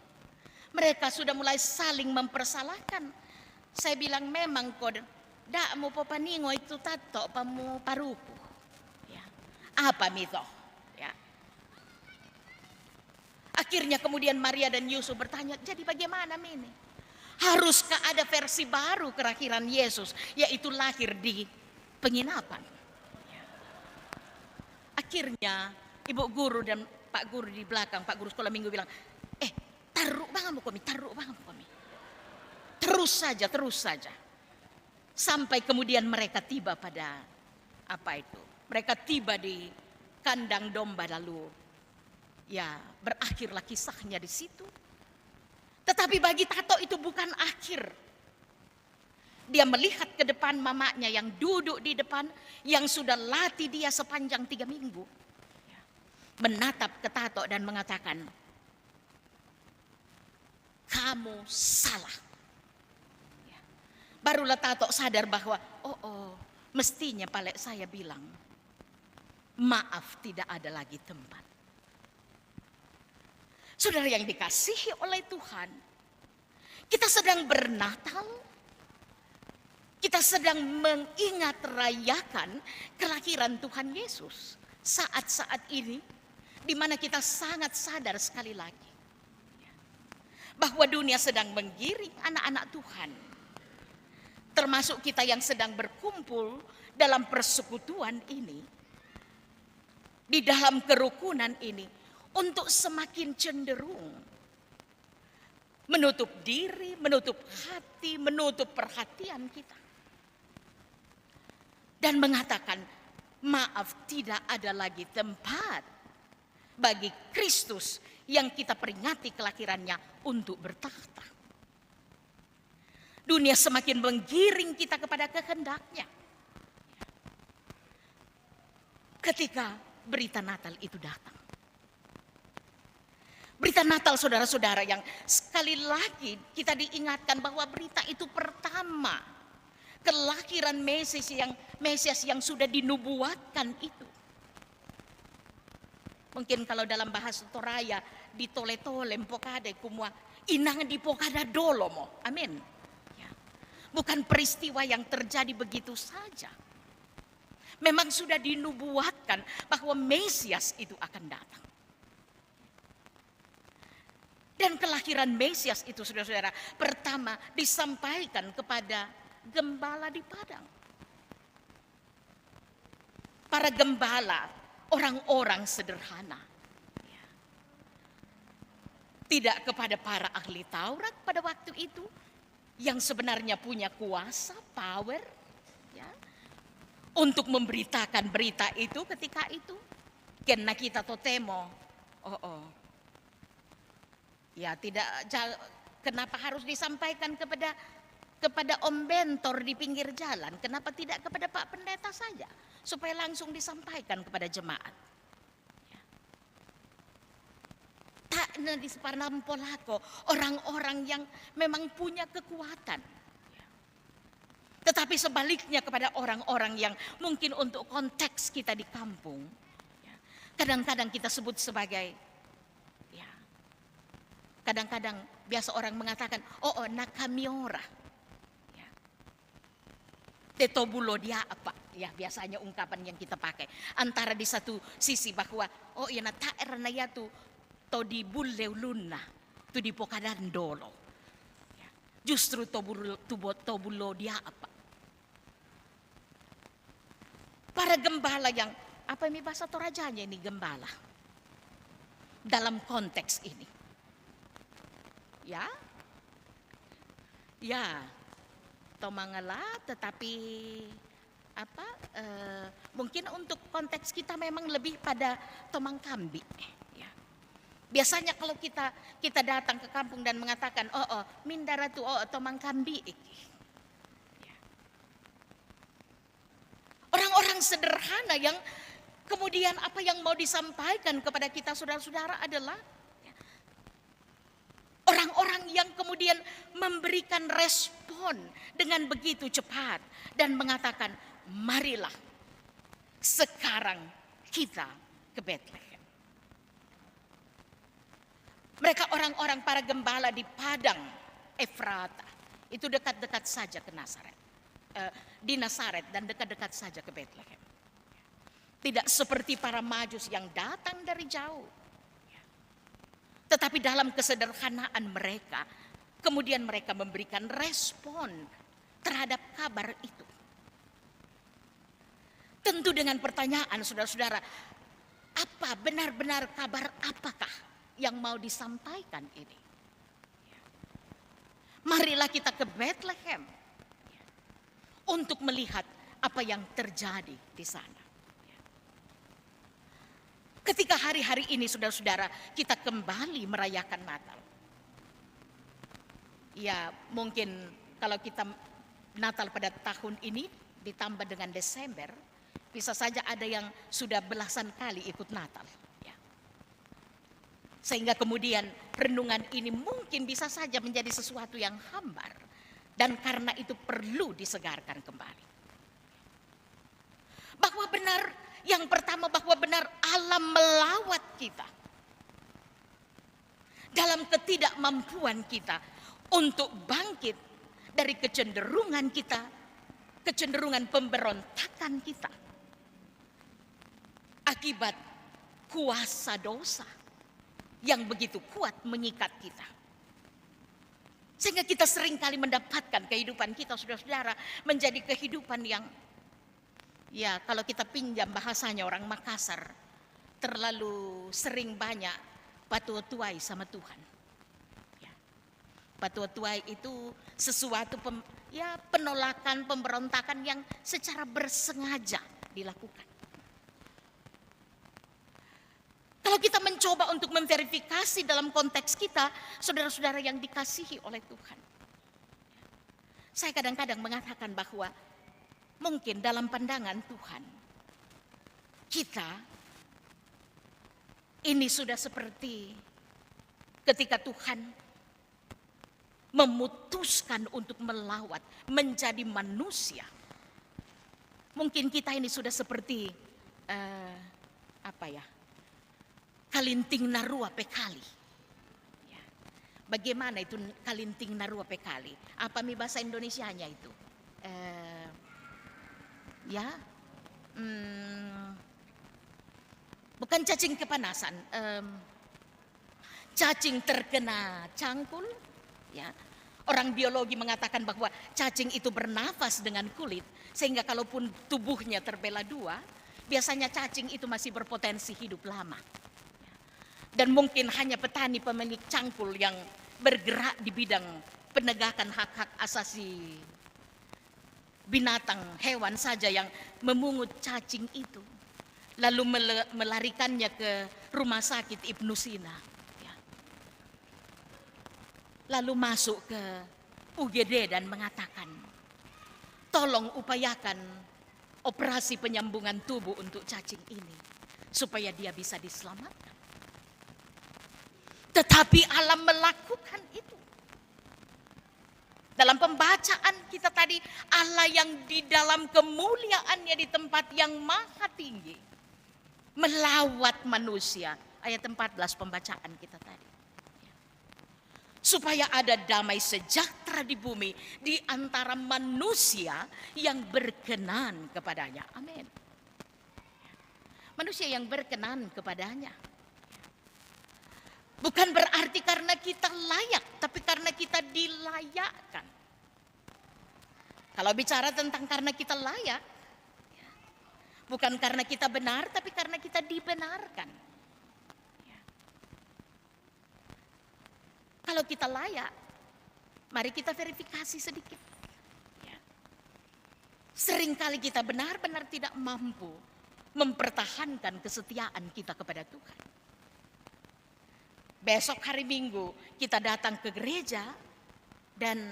Mereka sudah mulai saling mempersalahkan. Saya bilang, memang kok dak mau paningo itu Tato pamu parupu. Apa mito? Akhirnya kemudian Maria dan Yusuf bertanya, "Jadi bagaimana ini? Haruskah ada versi baru kelahiran Yesus, yaitu lahir di penginapan?" Akhirnya ibu guru dan pak guru di belakang, pak guru sekolah minggu bilang, taruh banget kami. Terus saja. Sampai kemudian mereka tiba pada mereka tiba di kandang domba, lalu berakhirlah kisahnya di situ. Tetapi bagi Tato itu bukan akhir. Dia melihat ke depan mamanya yang duduk di depan, yang sudah latih dia sepanjang 3 minggu. Menatap ke Tato dan mengatakan, "Kamu salah." Barulah Tato sadar bahwa, mestinya Palek saya bilang, maaf tidak ada lagi tempat. Saudara yang dikasihi oleh Tuhan, kita sedang bernatal, kita sedang mengingat rayakan kelahiran Tuhan Yesus saat-saat ini. di mana kita sangat sadar sekali lagi bahwa dunia sedang menggiring anak-anak Tuhan, termasuk kita yang sedang berkumpul dalam persekutuan ini, di dalam kerukunan ini, untuk semakin cenderung menutup diri, menutup hati, menutup perhatian kita, dan mengatakan, maaf, tidak ada lagi tempat bagi Kristus yang kita peringati kelahirannya untuk bertakhta. Dunia semakin menggiring kita kepada kehendaknya. Ketika berita Natal itu datang. Berita Natal, saudara-saudara, yang sekali lagi kita diingatkan bahwa berita itu pertama, kelahiran Mesias yang sudah dinubuatkan itu. Mungkin kalau dalam bahasa Toraya, ditole-tole mpokade kumua inang di pokada dolomo. Amin. Ya. Bukan peristiwa yang terjadi begitu saja. Memang sudah dinubuatkan bahwa Mesias itu akan datang. Dan kelahiran Mesias itu, saudara-saudara, pertama disampaikan kepada gembala di padang. Para gembala, orang-orang sederhana. Tidak kepada para ahli Taurat pada waktu itu, yang sebenarnya punya kuasa, power, ya, untuk memberitakan berita itu ketika itu. Karena kita totemo, ya tidak, kenapa harus disampaikan kepada Om Bentor di pinggir jalan? Kenapa tidak kepada Pak Pendeta saja? Supaya langsung disampaikan kepada jemaat. Ya. Tak di Parnampolako, orang-orang yang memang punya kekuatan. Ya. Tetapi sebaliknya kepada orang-orang yang mungkin untuk konteks kita di kampung, ya, kadang-kadang kita sebut sebagai, ya, kadang-kadang biasa orang mengatakan, nakamiora. Tetobulo dia apa? Ya, biasanya ungkapan yang kita pakai. Antara di satu sisi bahwa na taer na ya tu to di buleuluna tu di pokadan dolo. Ya, justru tobulo dia apa? Para gembala yang apa ini bahasa Torajanya ini gembala dalam konteks ini. Ya. Tomangala, tetapi mungkin untuk konteks kita memang lebih pada tomang kambi. Ya. Biasanya kalau kita datang ke kampung dan mengatakan mindara tu tomang kambi. Ya. Orang-orang sederhana yang kemudian apa yang mau disampaikan kepada kita saudara-saudara adalah orang-orang yang kemudian memberikan respon dengan begitu cepat dan mengatakan, marilah sekarang kita ke Bethlehem. Mereka orang-orang para gembala di padang Efrata, itu dekat-dekat saja ke Nazaret, di Nazaret dan dekat-dekat saja ke Bethlehem. Tidak seperti para Majus yang datang dari jauh. Tetapi dalam kesederhanaan mereka, kemudian mereka memberikan respon terhadap kabar itu. Tentu dengan pertanyaan, saudara-saudara, apa benar-benar kabar apakah yang mau disampaikan ini? Marilah kita ke Bethlehem untuk melihat apa yang terjadi di sana. Ketika hari-hari ini saudara-saudara kita kembali merayakan Natal. Ya mungkin kalau kita Natal pada tahun ini ditambah dengan Desember, bisa saja ada yang sudah belasan kali ikut Natal. Ya. Sehingga kemudian renungan ini mungkin bisa saja menjadi sesuatu yang hambar. Dan karena itu perlu disegarkan kembali. Bahwa benar, yang pertama bahwa benar alam melawat kita. Dalam ketidakmampuan kita untuk bangkit dari kecenderungan kita, kecenderungan pemberontakan kita. Akibat kuasa dosa yang begitu kuat mengikat kita. Sehingga kita seringkali mendapatkan kehidupan kita, saudara-saudara, menjadi kehidupan yang, ya kalau kita pinjam bahasanya orang Makassar, terlalu sering banyak patuatuai sama Tuhan. Ya. Patuatuai itu sesuatu penolakan, pemberontakan yang secara bersengaja dilakukan. Kalau kita mencoba untuk memverifikasi dalam konteks kita, saudara-saudara yang dikasihi oleh Tuhan. Saya kadang-kadang mengatakan bahwa mungkin dalam pandangan Tuhan, kita ini sudah seperti ketika Tuhan memutuskan untuk melawat, menjadi manusia. Mungkin kita ini sudah seperti kalinting narua pekali. Ya. Bagaimana itu kalinting narua pekali? Apa bahasa Indonesianya itu? Bukan cacing kepanasan. Cacing terkena cangkul. Ya. Orang biologi mengatakan bahwa cacing itu bernafas dengan kulit. Sehingga kalaupun tubuhnya terbelah dua, biasanya cacing itu masih berpotensi hidup lama. Dan mungkin hanya petani pemilik cangkul yang bergerak di bidang penegakan hak-hak asasi binatang, hewan saja yang memungut cacing itu. Lalu melarikannya ke rumah sakit Ibnu Sina. Ya. Lalu masuk ke UGD dan mengatakan, tolong upayakan operasi penyambungan tubuh untuk cacing ini. Supaya dia bisa diselamatkan. Tetapi Allah melakukan itu. Dalam pembacaan kita tadi, Allah yang di dalam kemuliaannya di tempat yang maha tinggi, melawat manusia. Ayat 14 pembacaan kita tadi. Supaya ada damai sejahtera di bumi, di antara manusia yang berkenan kepadanya. Amin. Manusia yang berkenan kepadanya. Bukan berarti karena kita layak, tapi karena kita dilayakkan. Kalau bicara tentang karena kita layak, bukan karena kita benar, tapi karena kita dibenarkan. Kalau kita layak, mari kita verifikasi sedikit. Seringkali kita benar-benar tidak mampu mempertahankan kesetiaan kita kepada Tuhan. Besok hari Minggu kita datang ke gereja dan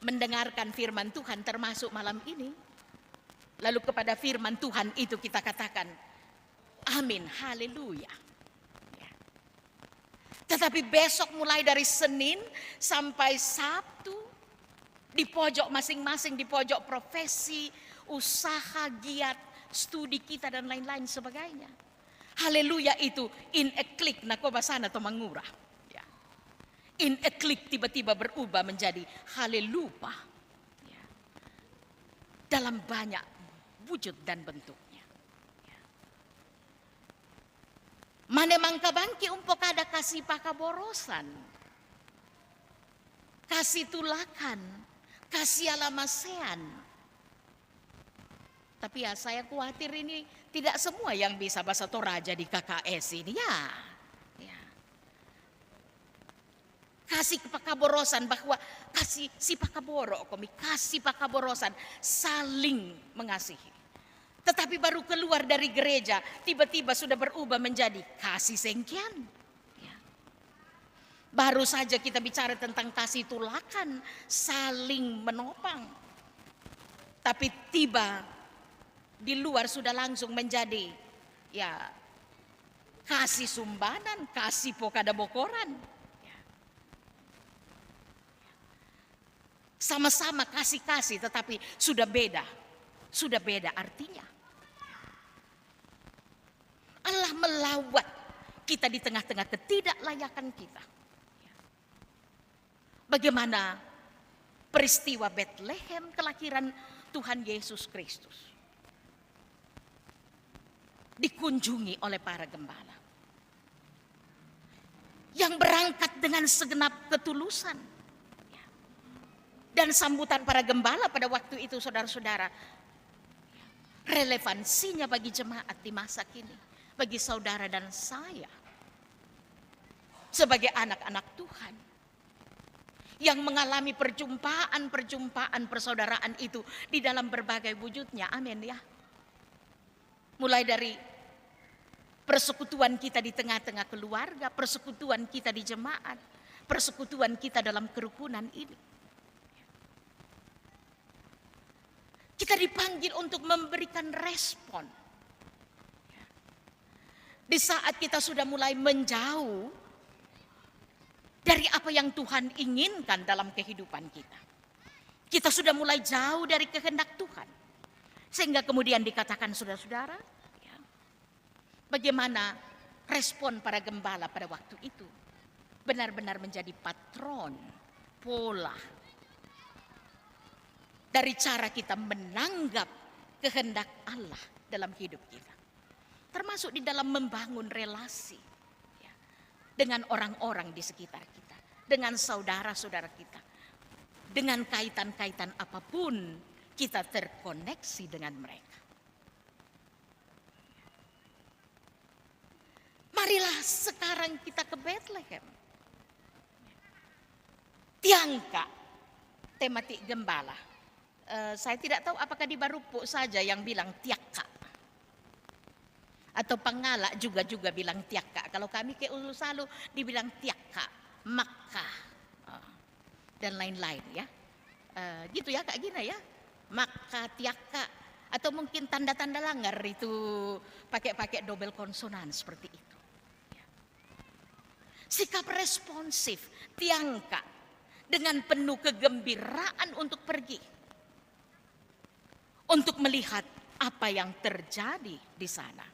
mendengarkan firman Tuhan termasuk malam ini. Lalu kepada firman Tuhan itu kita katakan, amin, haleluya. Ya. Tetapi besok mulai dari Senin sampai Sabtu, di pojok masing-masing, di pojok profesi, usaha, giat, studi kita dan lain-lain sebagainya. Haleluya itu in a click nakobasana atau mengurah. Ya. In a click tiba-tiba berubah menjadi halelupa. Ya. Dalam banyak wujud dan bentuknya. Ya. Manemang kabangki umpok ada kasih pakaborosan. Kasih tulakan. Kasih alamasean. Tapi ya saya khawatir ini tidak semua yang bisa bahasa Toraja di KKS ini ya. Kasih pakaborosan bahwa kasih si pakaboro kami kasih pakaborosan saling mengasihi. Tetapi baru keluar dari gereja tiba-tiba sudah berubah menjadi kasih sengkian. Ya. Baru saja kita bicara tentang kasih tulakan, saling menopang. Tapi tiba di luar sudah langsung menjadi kasih sumbanan, kasih pokada bokoran. Sama-sama kasih-kasih tetapi sudah beda artinya. Allah melawat kita di tengah-tengah ketidaklayakan kita. Bagaimana peristiwa Bethlehem kelahiran Tuhan Yesus Kristus. dikunjungi oleh para gembala yang berangkat dengan segenap ketulusan. Dan sambutan para gembala pada waktu itu, saudara-saudara, relevansinya bagi jemaat di masa kini, bagi saudara dan saya sebagai anak-anak Tuhan yang mengalami perjumpaan persaudaraan itu di dalam berbagai wujudnya. Amin ya. Mulai dari persekutuan kita di tengah-tengah keluarga, persekutuan kita di jemaat, persekutuan kita dalam kerukunan ini. Kita dipanggil untuk memberikan respon. Di saat kita sudah mulai menjauh dari apa yang Tuhan inginkan dalam kehidupan kita. Kita sudah mulai jauh dari kehendak Tuhan. Sehingga kemudian dikatakan saudara-saudara, ya, bagaimana respon para gembala pada waktu itu. Benar-benar menjadi patron, pola dari cara kita menanggap kehendak Allah dalam hidup kita. Termasuk di dalam membangun relasi ya, dengan orang-orang di sekitar kita. Dengan saudara-saudara kita. Dengan kaitan-kaitan apapun kita terkoneksi dengan mereka. Marilah sekarang kita ke Bethlehem. Tiangka, tematik gembala. Saya tidak tahu apakah di Barupu saja yang bilang tiaka. Atau Pangala juga bilang tiaka. Kalau kami ke Ulu Salu dibilang tiaka, Makkah, dan lain-lain ya. Gitu ya Kak Gina ya. Makkah, tiaka. Atau mungkin tanda-tanda langgar itu pakai double konsonan seperti itu. Sikap responsif, tiangka dengan penuh kegembiraan untuk pergi. Untuk melihat apa yang terjadi di sana.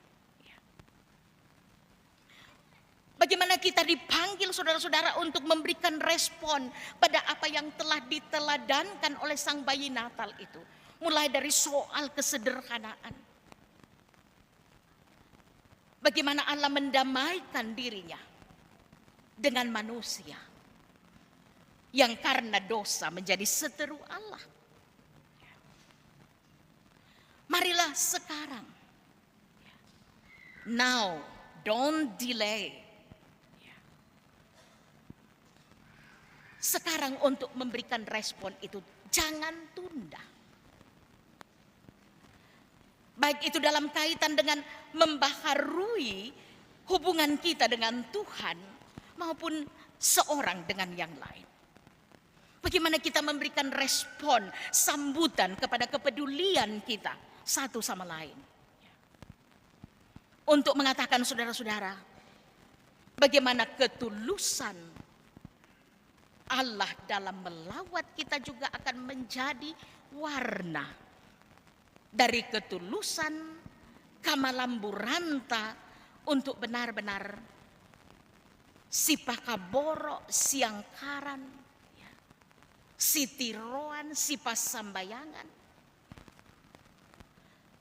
Bagaimana kita dipanggil saudara-saudara untuk memberikan respon pada apa yang telah diteladankan oleh Sang Bayi Natal itu. Mulai dari soal kesederhanaan. Bagaimana Allah mendamaikan dirinya dengan manusia. Yang karena dosa menjadi seteru Allah. Marilah sekarang. Now, don't delay. Sekarang untuk memberikan respon itu, jangan tunda. Baik itu dalam kaitan dengan membaharui hubungan kita dengan Tuhan, maupun seorang dengan yang lain. Bagaimana kita memberikan respon, sambutan kepada kepedulian kita satu sama lain. Untuk mengatakan saudara-saudara, bagaimana ketulusan Allah dalam melawat kita juga akan menjadi warna dari ketulusan Kamalamburanta untuk benar-benar Sipakaboro, Siangkaran, Sitiroan, Sipasambayangan.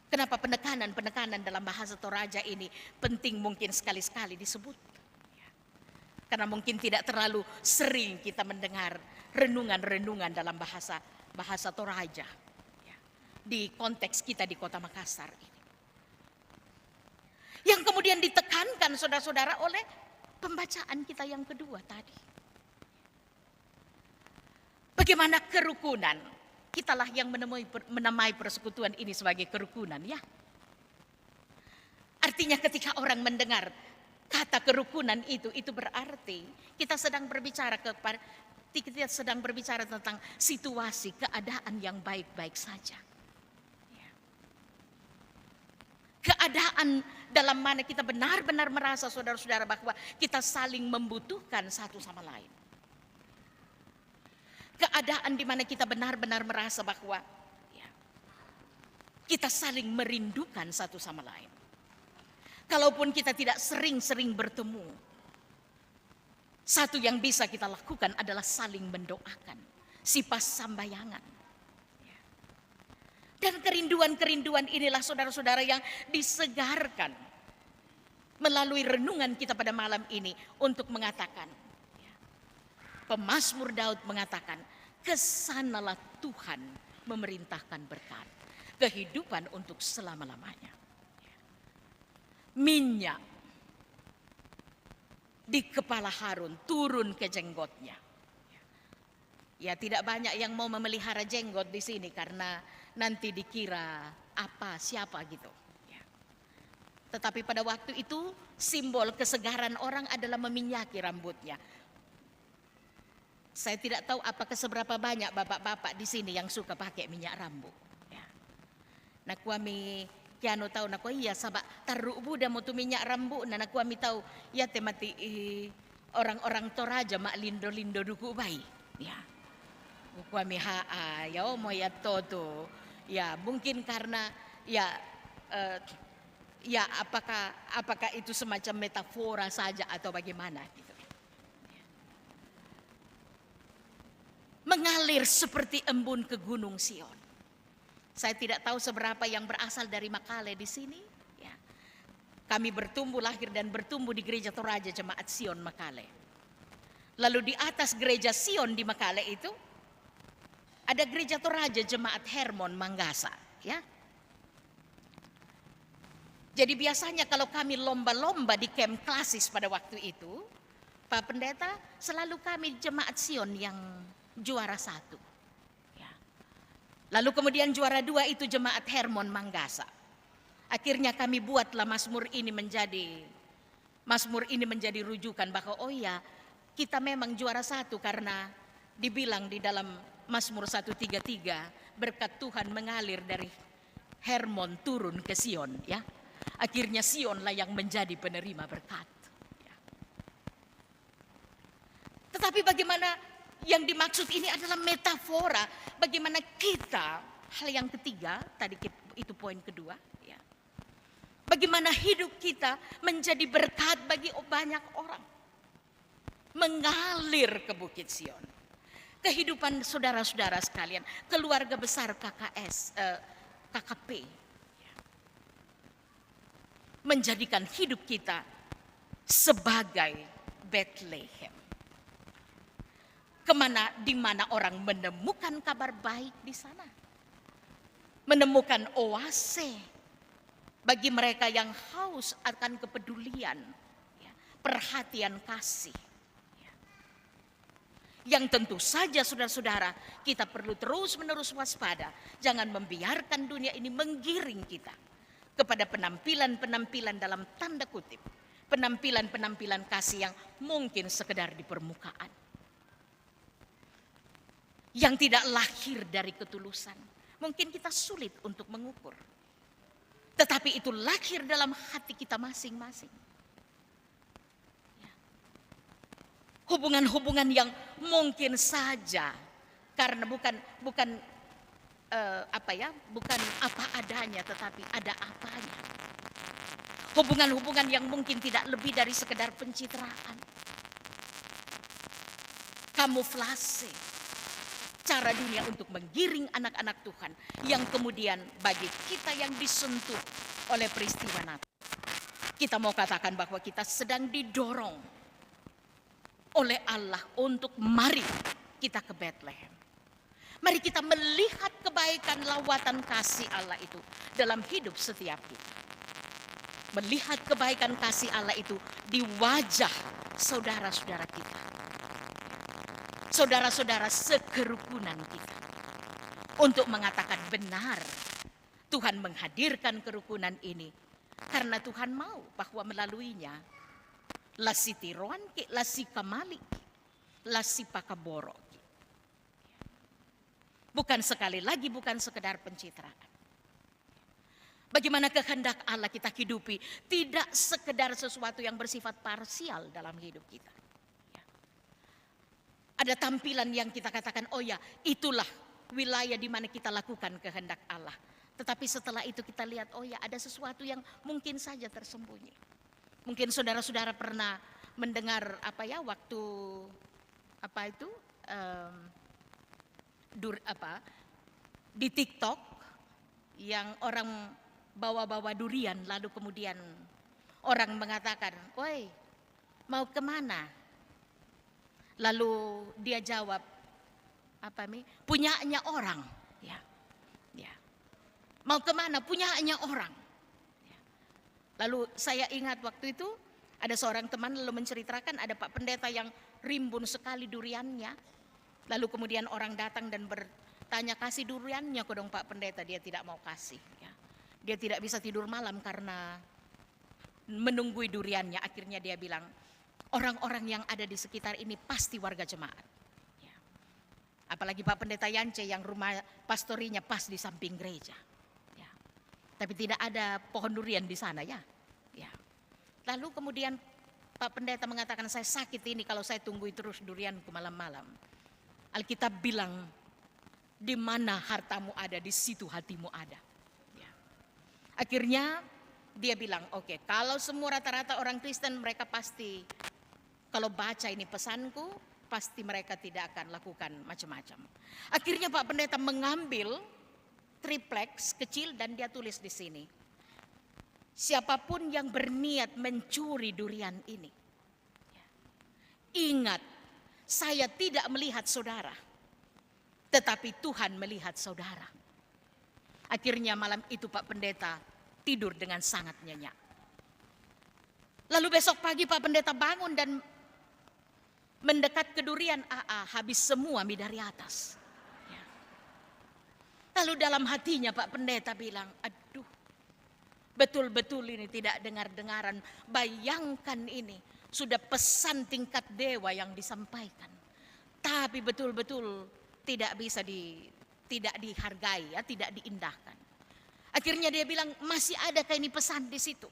Kenapa penekanan dalam bahasa Toraja ini penting mungkin sekali-sekali disebut? Karena mungkin tidak terlalu sering kita mendengar renungan-renungan dalam bahasa Toraja di konteks kita di Kota Makassar ini. Yang kemudian ditekankan saudara-saudara oleh pembacaan kita yang kedua tadi. Bagaimana kerukunan? Kitalah yang menamai persekutuan ini sebagai kerukunan ya. Artinya ketika orang mendengar kata kerukunan itu berarti kita sedang berbicara tentang situasi, keadaan yang baik-baik saja. Keadaan dalam mana kita benar-benar merasa saudara-saudara bahwa kita saling membutuhkan satu sama lain. Keadaan di mana kita benar-benar merasa bahwa kita saling merindukan satu sama lain. Kalaupun kita tidak sering-sering bertemu, satu yang bisa kita lakukan adalah saling mendoakan, Sipasambayangan. Dan kerinduan-kerinduan inilah saudara-saudara yang disegarkan melalui renungan kita pada malam ini untuk mengatakan, pemazmur Daud mengatakan, kesanalah Tuhan memerintahkan berkat, kehidupan untuk selama-lamanya. Minyak di kepala Harun turun ke jenggotnya. Ya, tidak banyak yang mau memelihara jenggot di sini karena nanti dikira apa siapa gitu. Ya. Tetapi pada waktu itu simbol kesegaran orang adalah meminyaki rambutnya. Saya tidak tahu apakah seberapa banyak bapak-bapak di sini yang suka pakai minyak rambut. Ya. Nah, kami kiano tahu nak iya sabak taruh buda mau tu minyak rambut nah kami tahu ya temati orang-orang Toraja mak lindo-lindo duku bayi. Ya. Kami ya mau ya toto ya mungkin karena ya ya apakah itu semacam metafora saja atau bagaimana gitu. Mengalir seperti embun ke Gunung Sion. Saya tidak tahu seberapa yang berasal dari Makale di sini. Ya. Kami bertumbuh lahir dan bertumbuh di gereja Toraja Jemaat Sion Makale. Lalu di atas gereja Sion di Makale itu ada gereja Toraja Jemaat Hermon Manggasa, ya. Jadi biasanya kalau kami lomba-lomba di camp klasis pada waktu itu, Pak Pendeta, selalu kami Jemaat Sion yang juara 1. Ya. Lalu kemudian juara 2 itu Jemaat Hermon Manggasa. Akhirnya kami buatlah Mazmur ini menjadi rujukan bahwa oh ya, kita memang juara 1 karena dibilang di dalam Mazmur 133, berkat Tuhan mengalir dari Hermon turun ke Sion, ya. Akhirnya Sionlah yang menjadi penerima berkat. Ya. Tetapi bagaimana yang dimaksud ini adalah metafora bagaimana kita, hal yang ketiga, tadi itu poin kedua, ya. Bagaimana hidup kita menjadi berkat bagi banyak orang. Mengalir ke Bukit Sion. Kehidupan saudara-saudara sekalian, keluarga besar KKP, menjadikan hidup kita sebagai Bethlehem. Di mana orang menemukan kabar baik di sana. Menemukan oase bagi mereka yang haus akan kepedulian, perhatian kasih. Yang tentu saja saudara-saudara kita perlu terus-menerus waspada. Jangan membiarkan dunia ini menggiring kita kepada penampilan-penampilan dalam tanda kutip. Penampilan-penampilan kasih yang mungkin sekedar di permukaan. Yang tidak lahir dari ketulusan. Mungkin kita sulit untuk mengukur. Tetapi itu lahir dalam hati kita masing-masing. Hubungan-hubungan yang mungkin saja karena bukan apa adanya tetapi ada apanya. Hubungan-hubungan yang mungkin tidak lebih dari sekedar pencitraan. Kamuflase cara dunia untuk menggiring anak-anak Tuhan yang kemudian bagi kita yang disentuh oleh peristiwa Natal, kita mau katakan bahwa kita sedang didorong oleh Allah untuk mari kita ke Bethlehem. Mari kita melihat kebaikan lawatan kasih Allah itu dalam hidup setiap kita. Melihat kebaikan kasih Allah itu di wajah saudara-saudara kita. Saudara-saudara sekerukunan kita. Untuk mengatakan benar, Tuhan menghadirkan kerukunan ini karena Tuhan mau bahwa melaluinya lasi tiroan ki, lasi kamali, lasi pakaboro. Bukan sekali lagi, bukan sekedar pencitraan. Bagaimana kehendak Allah kita hidupi, tidak sekedar sesuatu yang bersifat parsial dalam hidup kita. Ada tampilan yang kita katakan, oh ya, itulah wilayah di mana kita lakukan kehendak Allah. Tetapi setelah itu kita lihat, oh ya, ada sesuatu yang mungkin saja tersembunyi. Mungkin saudara-saudara pernah mendengar waktu di TikTok yang orang bawa-bawa durian lalu kemudian orang mengatakan, "Woi, mau kemana?" Lalu dia jawab, apa Mi? Punyanya orang. Ya, ya. Mau kemana? Punyanya orang. Ya. Lalu saya ingat waktu itu ada seorang teman lalu menceritakan ada Pak Pendeta yang rimbun sekali duriannya. Lalu kemudian orang datang dan bertanya, "Kasih duriannya kok dong Pak Pendeta." Dia tidak mau kasih. Ya. Dia tidak bisa tidur malam karena menunggui duriannya. Akhirnya dia bilang, orang-orang yang ada di sekitar ini pasti warga jemaat. Ya. Apalagi Pak Pendeta Yance yang rumah pastorinya pas di samping gereja. Ya. Tapi tidak ada pohon durian di sana ya. Ya. Lalu kemudian Pak Pendeta mengatakan, "Saya sakit ini kalau saya tunggui terus durianku malam-malam." Alkitab bilang, di mana hartamu ada, di situ hatimu ada. Ya. Akhirnya dia bilang, oke, kalau semua rata-rata orang Kristen mereka pasti kalau baca ini pesanku, pasti mereka tidak akan lakukan macam-macam. Akhirnya Pak Pendeta mengambil triplex kecil dan dia tulis di sini, siapapun yang berniat mencuri durian ini, ingat, saya tidak melihat saudara, tetapi Tuhan melihat saudara. Akhirnya malam itu Pak Pendeta tidur dengan sangat nyenyak. Lalu besok pagi Pak Pendeta bangun dan mendekat ke durian, habis semua mie dari atas. Ya. Lalu dalam hatinya Pak Pendeta bilang, aduh, betul-betul ini tidak dengar-dengaran. Bayangkan ini, sudah pesan tingkat dewa yang disampaikan. Tapi betul-betul tidak bisa tidak dihargai, ya, tidak diindahkan. Akhirnya dia bilang, masih adakah ini pesan di situ?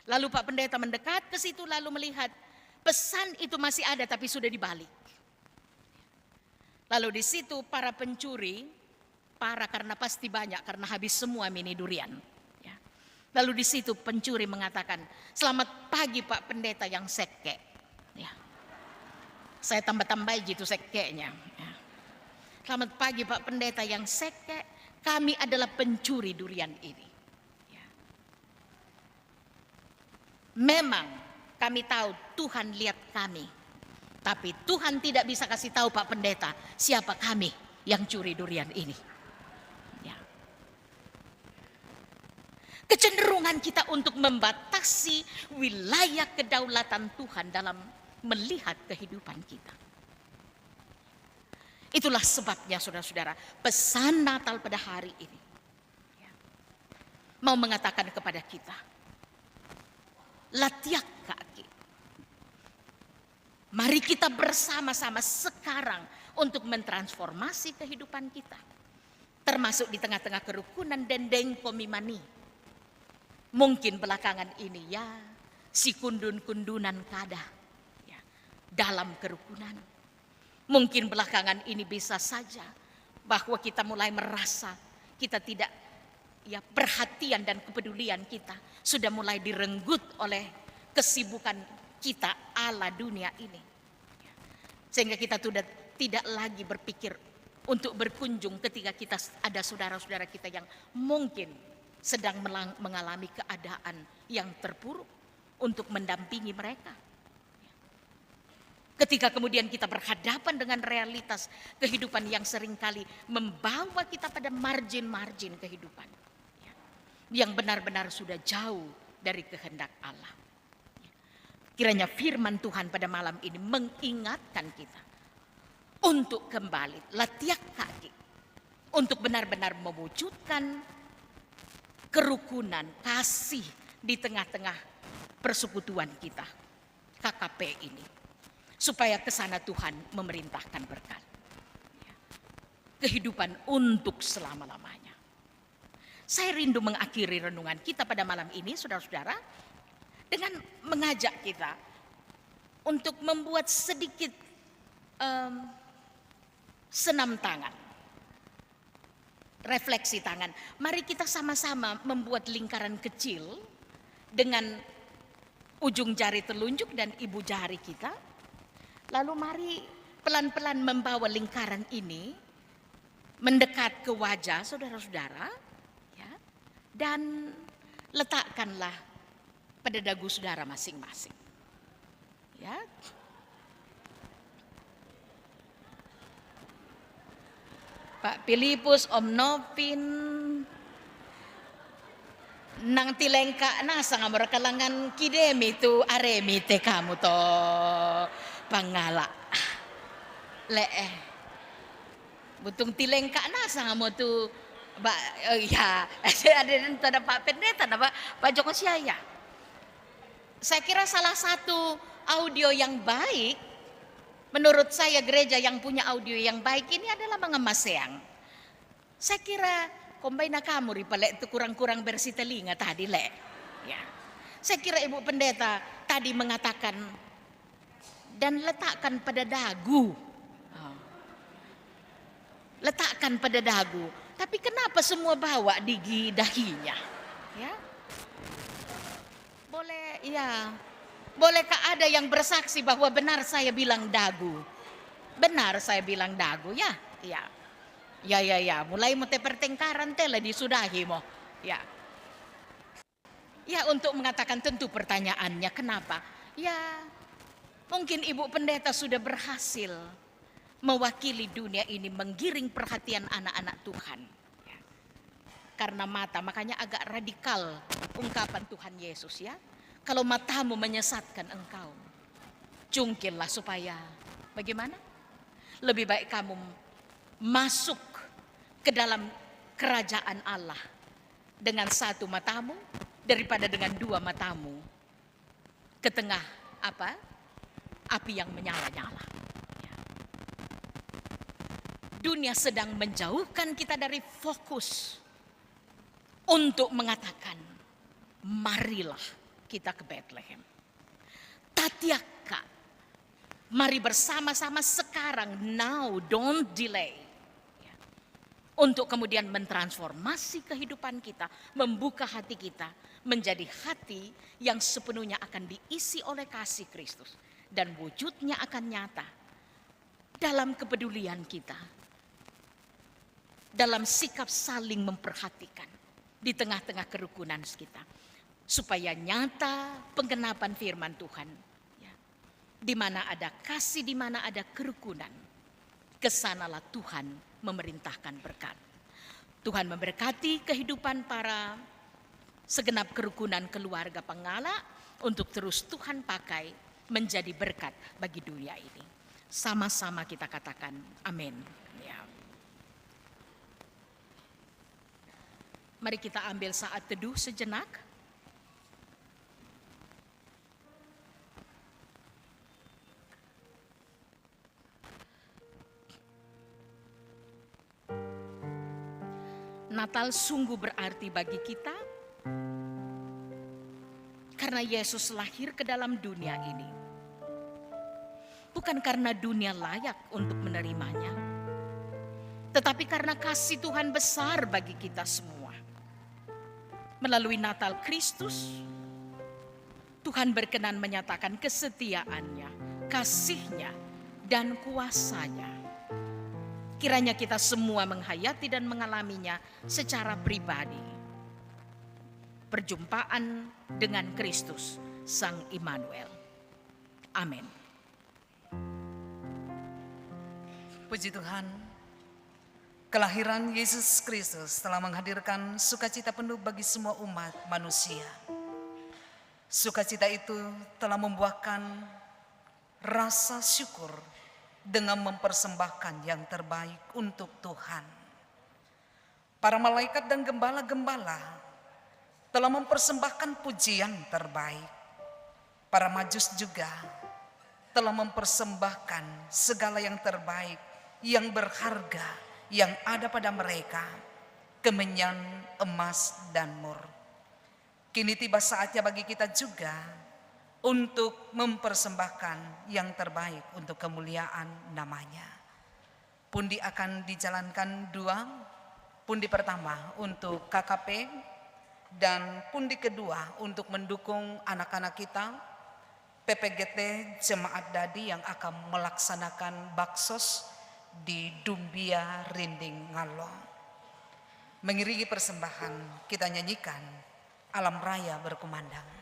Lalu Pak Pendeta mendekat ke situ lalu melihat pesan itu masih ada tapi sudah dibalik. Lalu di situ para pencuri, karena pasti banyak karena habis semua mini durian. Ya. Lalu di situ pencuri mengatakan, "Selamat pagi Pak Pendeta yang seke." Ya. Saya tambah-tambah gitu sekenya. Ya. "Selamat pagi Pak Pendeta yang seke. Kami adalah pencuri durian ini." Ya. Memang kami tahu Tuhan lihat kami. Tapi Tuhan tidak bisa kasih tahu Pak Pendeta siapa kami yang curi durian ini. Ya. Kecenderungan kita untuk membatasi wilayah kedaulatan Tuhan dalam melihat kehidupan kita. Itulah sebabnya saudara-saudara, pesan Natal pada hari ini mau mengatakan kepada kita, latiak kaki. Mari kita bersama-sama sekarang untuk mentransformasi kehidupan kita. Termasuk di tengah-tengah kerukunan dendeng komimani. Mungkin belakangan ini ya, si kundun-kundunan kada ya, dalam kerukunan. Mungkin belakangan ini bisa saja bahwa kita mulai merasa kita tidak, ya, perhatian dan kepedulian kita sudah mulai direnggut oleh kesibukan kita ala dunia ini. Sehingga kita sudah tidak lagi berpikir untuk berkunjung ketika kita ada saudara-saudara kita yang mungkin sedang mengalami keadaan yang terpuruk untuk mendampingi mereka. Ketika kemudian kita berhadapan dengan realitas kehidupan yang seringkali membawa kita pada margin-margin kehidupan yang benar-benar sudah jauh dari kehendak Allah. Kiranya firman Tuhan pada malam ini mengingatkan kita untuk kembali latiak kaki, untuk benar-benar mewujudkan kerukunan, kasih di tengah-tengah persekutuan kita, KKP ini. Supaya ke sana Tuhan memerintahkan berkat. Kehidupan untuk selama-lamanya. Saya rindu mengakhiri renungan kita pada malam ini, saudara-saudara, dengan mengajak kita untuk membuat sedikit senam tangan. Refleksi tangan. Mari kita sama-sama membuat lingkaran kecil dengan ujung jari telunjuk dan ibu jari kita. Lalu mari pelan-pelan membawa lingkaran ini mendekat ke wajah saudara-saudara, ya, dan letakkanlah pada dagu saudara masing-masing. Ya. Pak Filipus, Om Novin, nang tilengka na sa nga marakalangan kidemi tu aremi te kamu to pangala. Butung tilengka na sa nga mo tu ba ya ada tada Pak Pendeta na Pak Joko Siaya. Saya kira salah satu audio yang baik, menurut saya gereja yang punya audio yang baik ini adalah Mangemaseang. Saya kira kombay na kamu ripale itu kurang-kurang bersih telinga tadi ya. Saya kira Ibu Pendeta tadi mengatakan dan letakkan pada dagu. Letakkan pada dagu. Tapi kenapa semua bawa di dahinya? Ya. Boleh, ya. Bolehkah ada yang bersaksi bahwa benar saya bilang dagu? Benar saya bilang dagu, ya? Ya. Ya. Mulai mau pertengkaran tele disudahi mo. Ya. Ya, untuk mengatakan tentu pertanyaannya kenapa? Ya, mungkin Ibu Pendeta sudah berhasil mewakili dunia ini, menggiring perhatian anak-anak Tuhan. Ya. Karena mata, makanya agak radikal ungkapan Tuhan Yesus ya. Kalau matamu menyesatkan engkau, cungkillah supaya bagaimana? Lebih baik kamu masuk ke dalam kerajaan Allah dengan satu matamu daripada dengan dua matamu ke tengah apa? Api yang menyala-nyala. Ya. Dunia sedang menjauhkan kita dari fokus untuk mengatakan, marilah kita ke Bethlehem. Tatiaka, mari bersama-sama sekarang, now, don't delay. Ya. Untuk kemudian mentransformasi kehidupan kita, membuka hati kita menjadi hati yang sepenuhnya akan diisi oleh kasih Kristus. Dan wujudnya akan nyata dalam kepedulian kita, dalam sikap saling memperhatikan di tengah-tengah kerukunan kita, supaya nyata penggenapan firman Tuhan. Ya. Di mana ada kasih, di mana ada kerukunan, kesanalah Tuhan memerintahkan berkat. Tuhan memberkati kehidupan para segenap kerukunan keluarga Pengala untuk terus Tuhan pakai menjadi berkat bagi dunia ini. Sama-sama kita katakan amin. Ya. Mari kita ambil saat teduh sejenak. Natal sungguh berarti bagi kita karena Yesus lahir ke dalam dunia ini. Bukan karena dunia layak untuk menerimanya, tetapi karena kasih Tuhan besar bagi kita semua. Melalui Natal Kristus, Tuhan berkenan menyatakan kesetiaannya, kasihnya, dan kuasanya. Kiranya kita semua menghayati dan mengalaminya secara pribadi. Perjumpaan dengan Kristus, Sang Immanuel. Amin. Puji Tuhan, kelahiran Yesus Kristus telah menghadirkan sukacita penuh bagi semua umat manusia. Sukacita itu telah membuahkan rasa syukur dengan mempersembahkan yang terbaik untuk Tuhan. Para malaikat dan gembala-gembala telah mempersembahkan pujian terbaik. Para majus juga telah mempersembahkan segala yang terbaik, yang berharga, yang ada pada mereka, kemenyan, emas, dan mur. Kini tiba saatnya bagi kita juga untuk mempersembahkan yang terbaik untuk kemuliaan namanya. Pundi akan dijalankan dua, pundi pertama untuk KKP, dan pundi kedua untuk mendukung anak-anak kita, PPGT Jemaat Dadi yang akan melaksanakan baksos di Dumbia Rinding Ngalo. Mengiringi persembahan kita nyanyikan Alam Raya Berkumandang.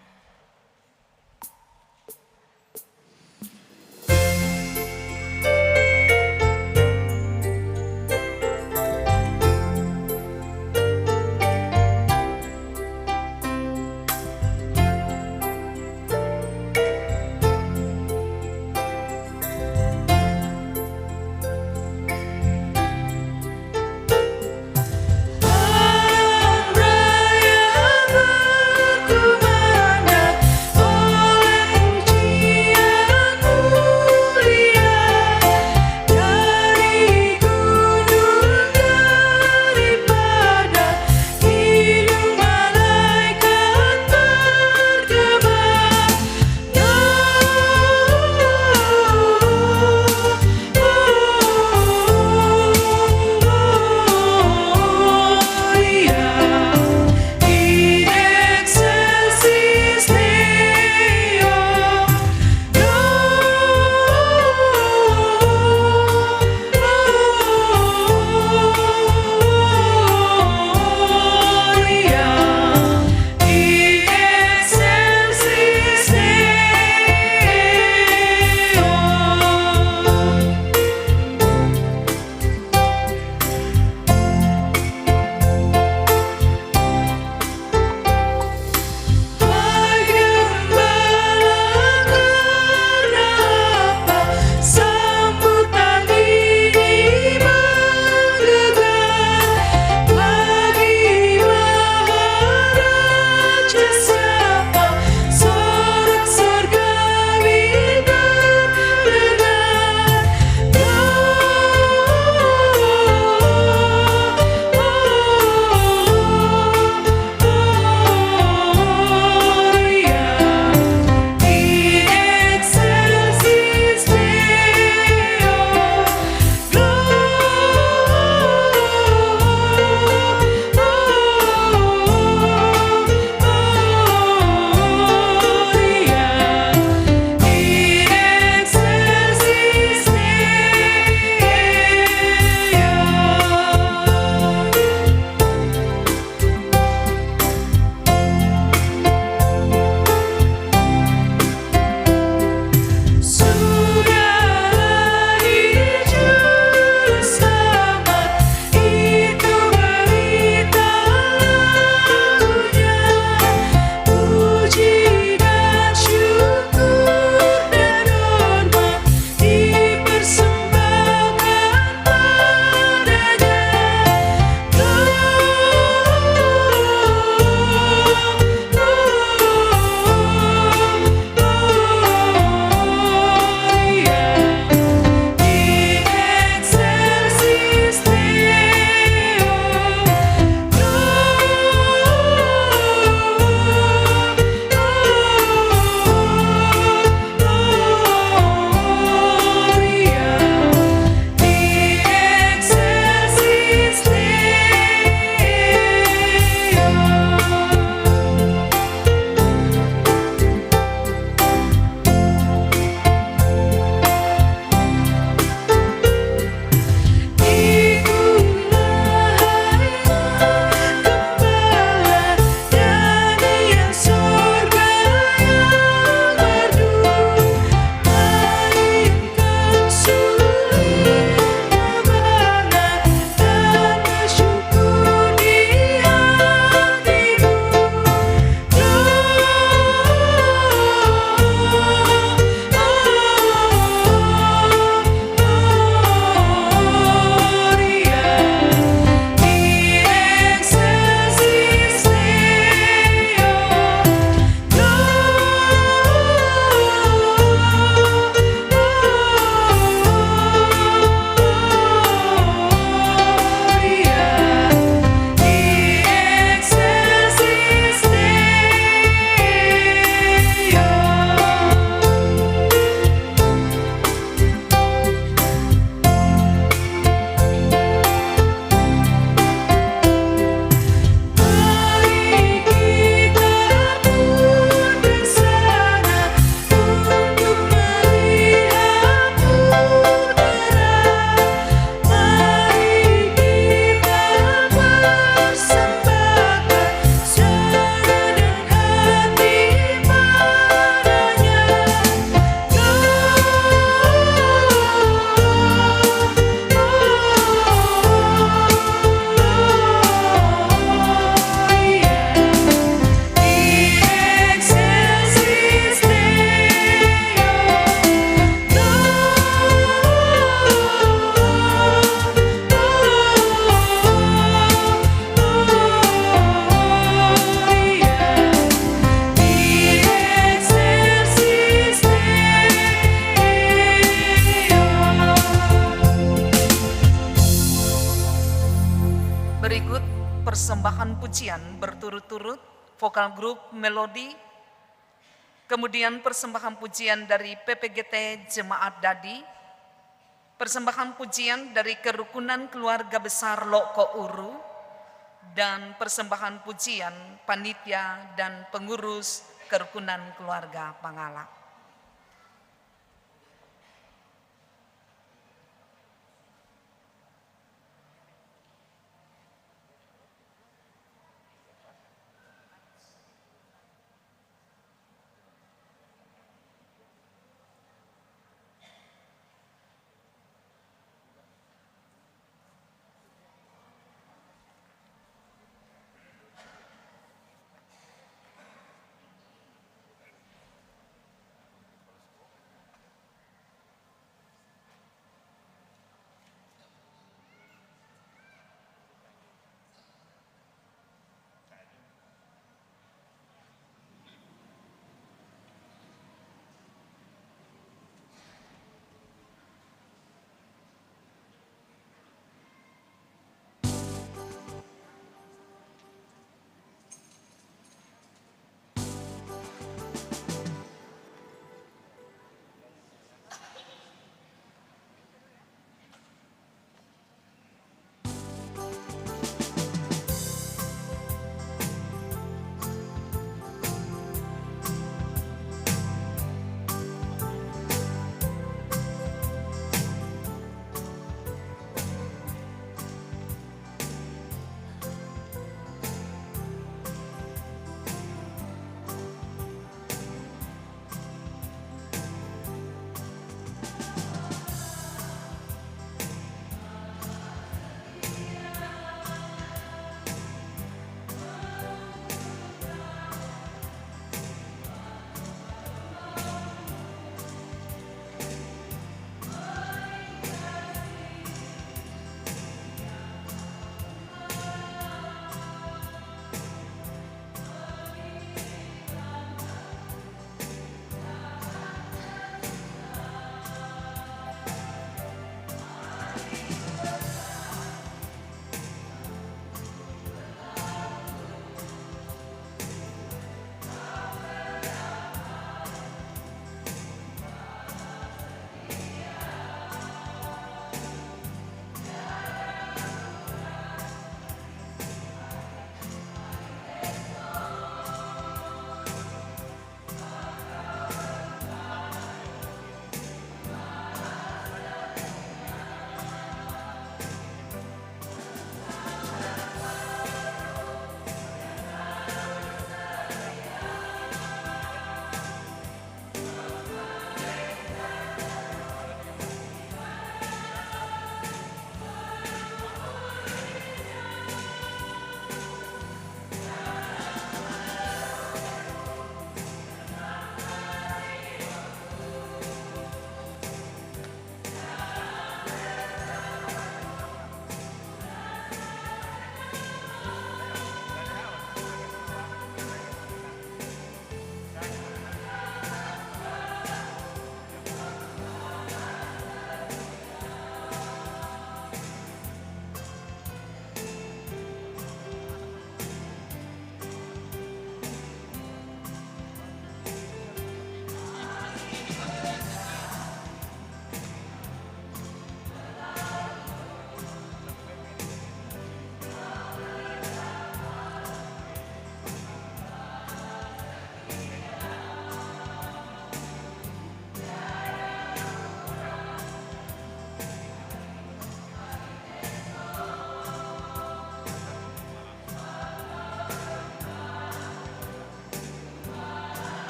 berturut-turut, vokal grup Melodi, kemudian persembahan pujian dari PPGT Jemaat Dadi, persembahan pujian dari kerukunan keluarga besar Loko Uru, dan persembahan pujian panitia dan pengurus kerukunan keluarga Pangala.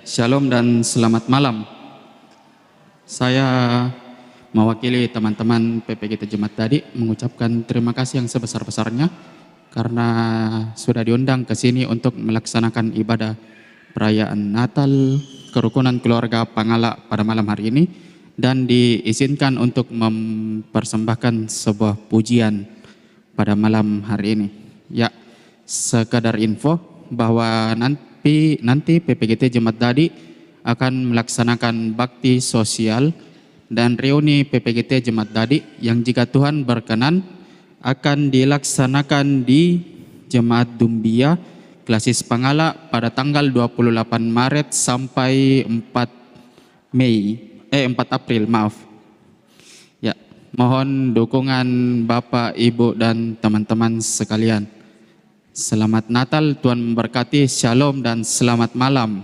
Shalom dan selamat malam. Saya mewakili teman-teman PPGT Jemaat Dadi mengucapkan terima kasih yang sebesar-besarnya karena sudah diundang ke sini untuk melaksanakan ibadah perayaan Natal kerukunan keluarga Pangala pada malam hari ini, dan diizinkan untuk mempersembahkan sebuah pujian pada malam hari ini. Ya, sekadar info bahwa nanti PPGT Jemaat Dadi akan melaksanakan bakti sosial dan reuni PPGT Jemaat Dadi yang jika Tuhan berkenan akan dilaksanakan di Jemaat Dumbia Klasis Pangala pada tanggal 28 Maret sampai 4 April, maaf. Ya, mohon dukungan Bapak, Ibu dan teman-teman sekalian. Selamat Natal, Tuhan memberkati, Shalom dan selamat malam.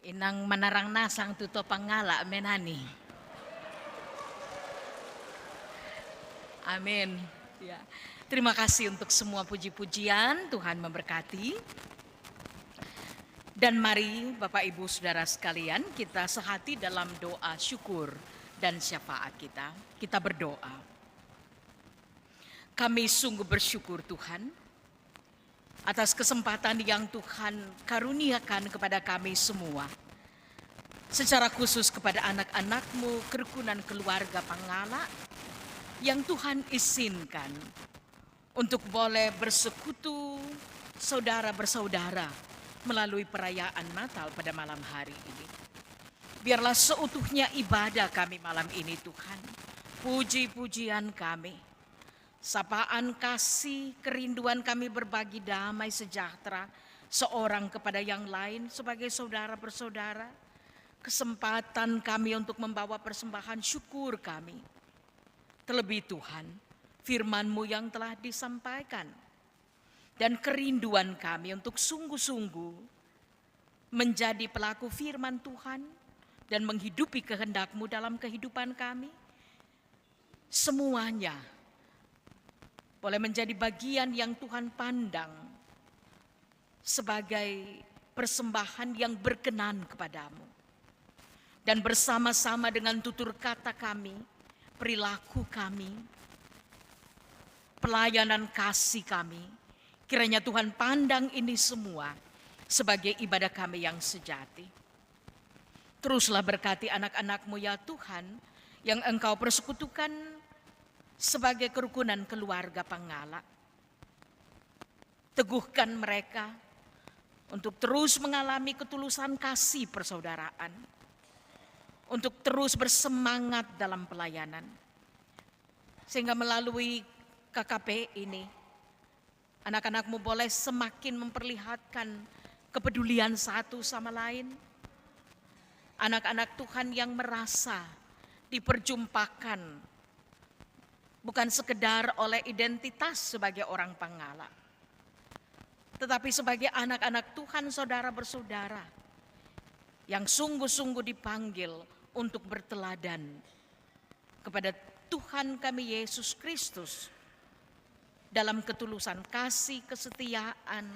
Inang manarang nasang tuto pangala menani. Amin. Ya. Terima kasih untuk semua puji-pujian, Tuhan memberkati. Dan mari Bapak Ibu Saudara sekalian, kita sehati dalam doa syukur dan syafaat kita. Kita berdoa. Kami sungguh bersyukur Tuhan atas kesempatan yang Tuhan karuniakan kepada kami semua. Secara khusus kepada anak-anak-Mu kerukunan keluarga Pangala yang Tuhan izinkan untuk boleh bersekutu saudara bersaudara melalui perayaan Natal pada malam hari ini. Biarlah seutuhnya ibadah kami malam ini Tuhan, puji-pujian kami, sapaan kasih, kerinduan kami berbagi damai sejahtera seorang kepada yang lain sebagai saudara bersaudara, kesempatan kami untuk membawa persembahan syukur kami. Terlebih Tuhan, firman-Mu yang telah disampaikan dan kerinduan kami untuk sungguh-sungguh menjadi pelaku firman Tuhan dan menghidupi kehendak-Mu dalam kehidupan kami. Semuanya boleh menjadi bagian yang Tuhan pandang sebagai persembahan yang berkenan kepadamu. Dan bersama-sama dengan tutur kata kami, perilaku kami, pelayanan kasih kami, kiranya Tuhan pandang ini semua sebagai ibadah kami yang sejati. Teruslah berkati anak-anak-Mu ya Tuhan, yang Engkau persekutukan sebagai kerukunan keluarga Pangala. Teguhkan mereka untuk terus mengalami ketulusan kasih persaudaraan, untuk terus bersemangat dalam pelayanan. Sehingga melalui KKP ini, anak-anak-Mu boleh semakin memperlihatkan kepedulian satu sama lain. Anak-anak Tuhan yang merasa diperjumpakan bukan sekedar oleh identitas sebagai orang Pangala, tetapi sebagai anak-anak Tuhan saudara bersaudara yang sungguh-sungguh dipanggil untuk berteladan kepada Tuhan kami Yesus Kristus dalam ketulusan kasih, kesetiaan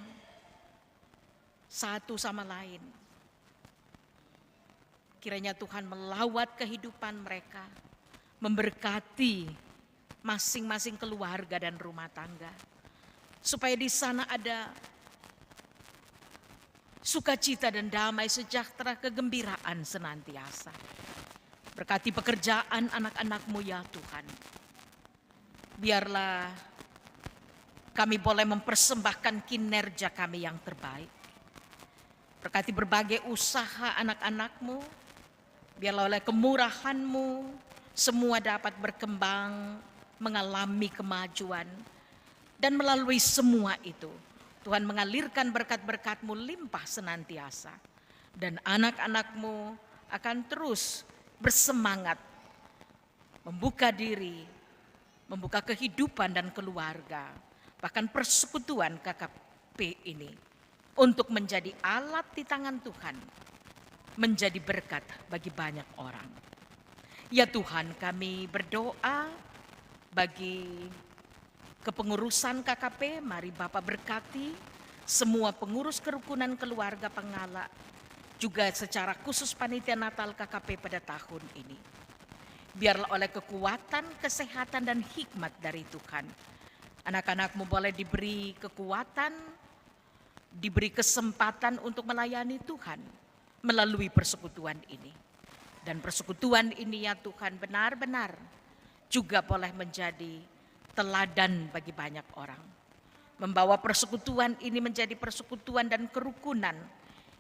satu sama lain. Kiranya Tuhan melawat kehidupan mereka, memberkati masing-masing keluarga dan rumah tangga, supaya di sana ada sukacita dan damai sejahtera, kegembiraan senantiasa. Berkati pekerjaan anak-anak-Mu ya Tuhan. Biarlah kami boleh mempersembahkan kinerja kami yang terbaik. Berkati berbagai usaha anak-anak-Mu. Biarlah oleh kemurahan-Mu semua dapat berkembang, mengalami kemajuan. Dan melalui semua itu Tuhan mengalirkan berkat-berkat-Mu limpah senantiasa. Dan anak-anak-Mu akan terus bersemangat membuka diri, membuka kehidupan dan keluarga, bahkan persekutuan KKP ini untuk menjadi alat di tangan Tuhan, menjadi berkat bagi banyak orang. Ya Tuhan, kami berdoa bagi kepengurusan KKP, mari Bapak berkati semua pengurus kerukunan keluarga Pangala, juga secara khusus panitia Natal KKP pada tahun ini. Biarlah oleh kekuatan, kesehatan dan hikmat dari Tuhan, anak-anak-Mu boleh diberi kekuatan, diberi kesempatan untuk melayani Tuhan melalui persekutuan ini. Dan persekutuan ini ya Tuhan benar-benar juga boleh menjadi teladan bagi banyak orang. Membawa persekutuan ini menjadi persekutuan dan kerukunan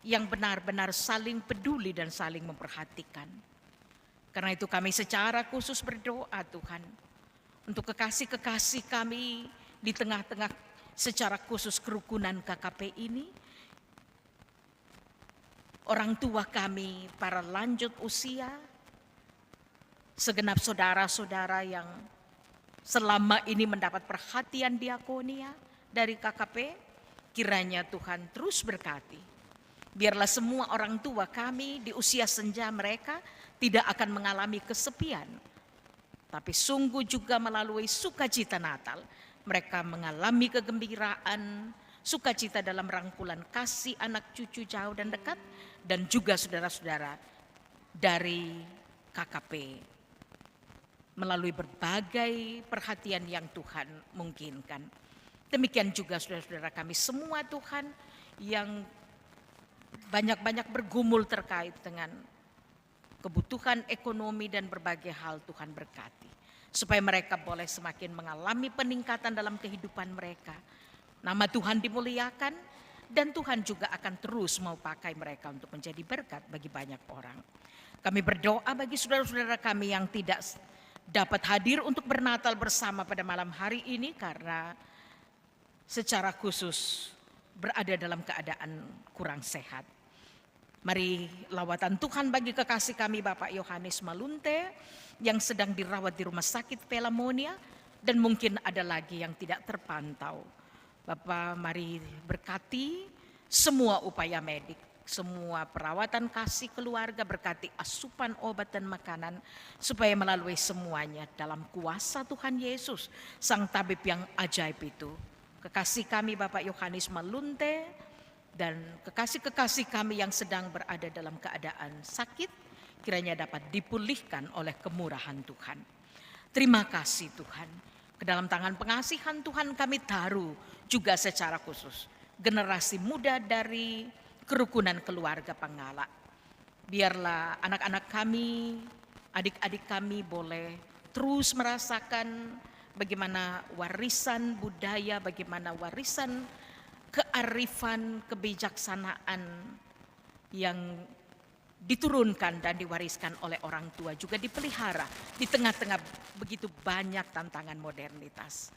yang benar-benar saling peduli dan saling memperhatikan. Karena itu kami secara khusus berdoa Tuhan untuk kekasih-kekasih kami di tengah-tengah secara khusus kerukunan KKP ini. Orang tua kami, para lanjut usia, segenap saudara-saudara yang selama ini mendapat perhatian diakonia dari KKP, kiranya Tuhan terus berkati Biarlah semua orang tua kami di usia senja mereka tidak akan mengalami kesepian, tapi sungguh juga melalui sukacita Natal mereka mengalami kegembiraan, sukacita dalam rangkulan kasih anak cucu jauh dan dekat, dan juga saudara-saudara dari KKP melalui berbagai perhatian yang Tuhan mungkinkan. Demikian juga saudara-saudara kami semua Tuhan yang banyak-banyak bergumul terkait dengan kebutuhan ekonomi dan berbagai hal, Tuhan berkati. Supaya mereka boleh semakin mengalami peningkatan dalam kehidupan mereka. Nama Tuhan dimuliakan dan Tuhan juga akan terus mau pakai mereka untuk menjadi berkat bagi banyak orang. Kami berdoa bagi saudara-saudara kami yang tidak dapat hadir untuk bernatal bersama pada malam hari ini karena secara khusus berada dalam keadaan kurang sehat. Mari lawatan Tuhan bagi kekasih kami Bapak Yohanes Malunte yang sedang dirawat di rumah sakit Pelamonia dan mungkin ada lagi yang tidak terpantau. Bapak mari berkati semua upaya medik, semua perawatan kasih keluarga, berkati asupan obat dan makanan supaya melalui semuanya dalam kuasa Tuhan Yesus, Sang Tabib yang ajaib itu. Kekasih kami Bapak Yohanes Malunte dan kekasih-kekasih kami yang sedang berada dalam keadaan sakit, kiranya dapat dipulihkan oleh kemurahan Tuhan. Terima kasih Tuhan. Ke dalam tangan pengasihan Tuhan kami taruh juga secara khusus generasi muda dari kerukunan keluarga Pangala. Biarlah anak-anak kami, adik-adik kami boleh terus merasakan bagaimana warisan budaya, bagaimana warisan kearifan, kebijaksanaan yang diturunkan dan diwariskan oleh orang tua juga dipelihara di tengah-tengah begitu banyak tantangan modernitas.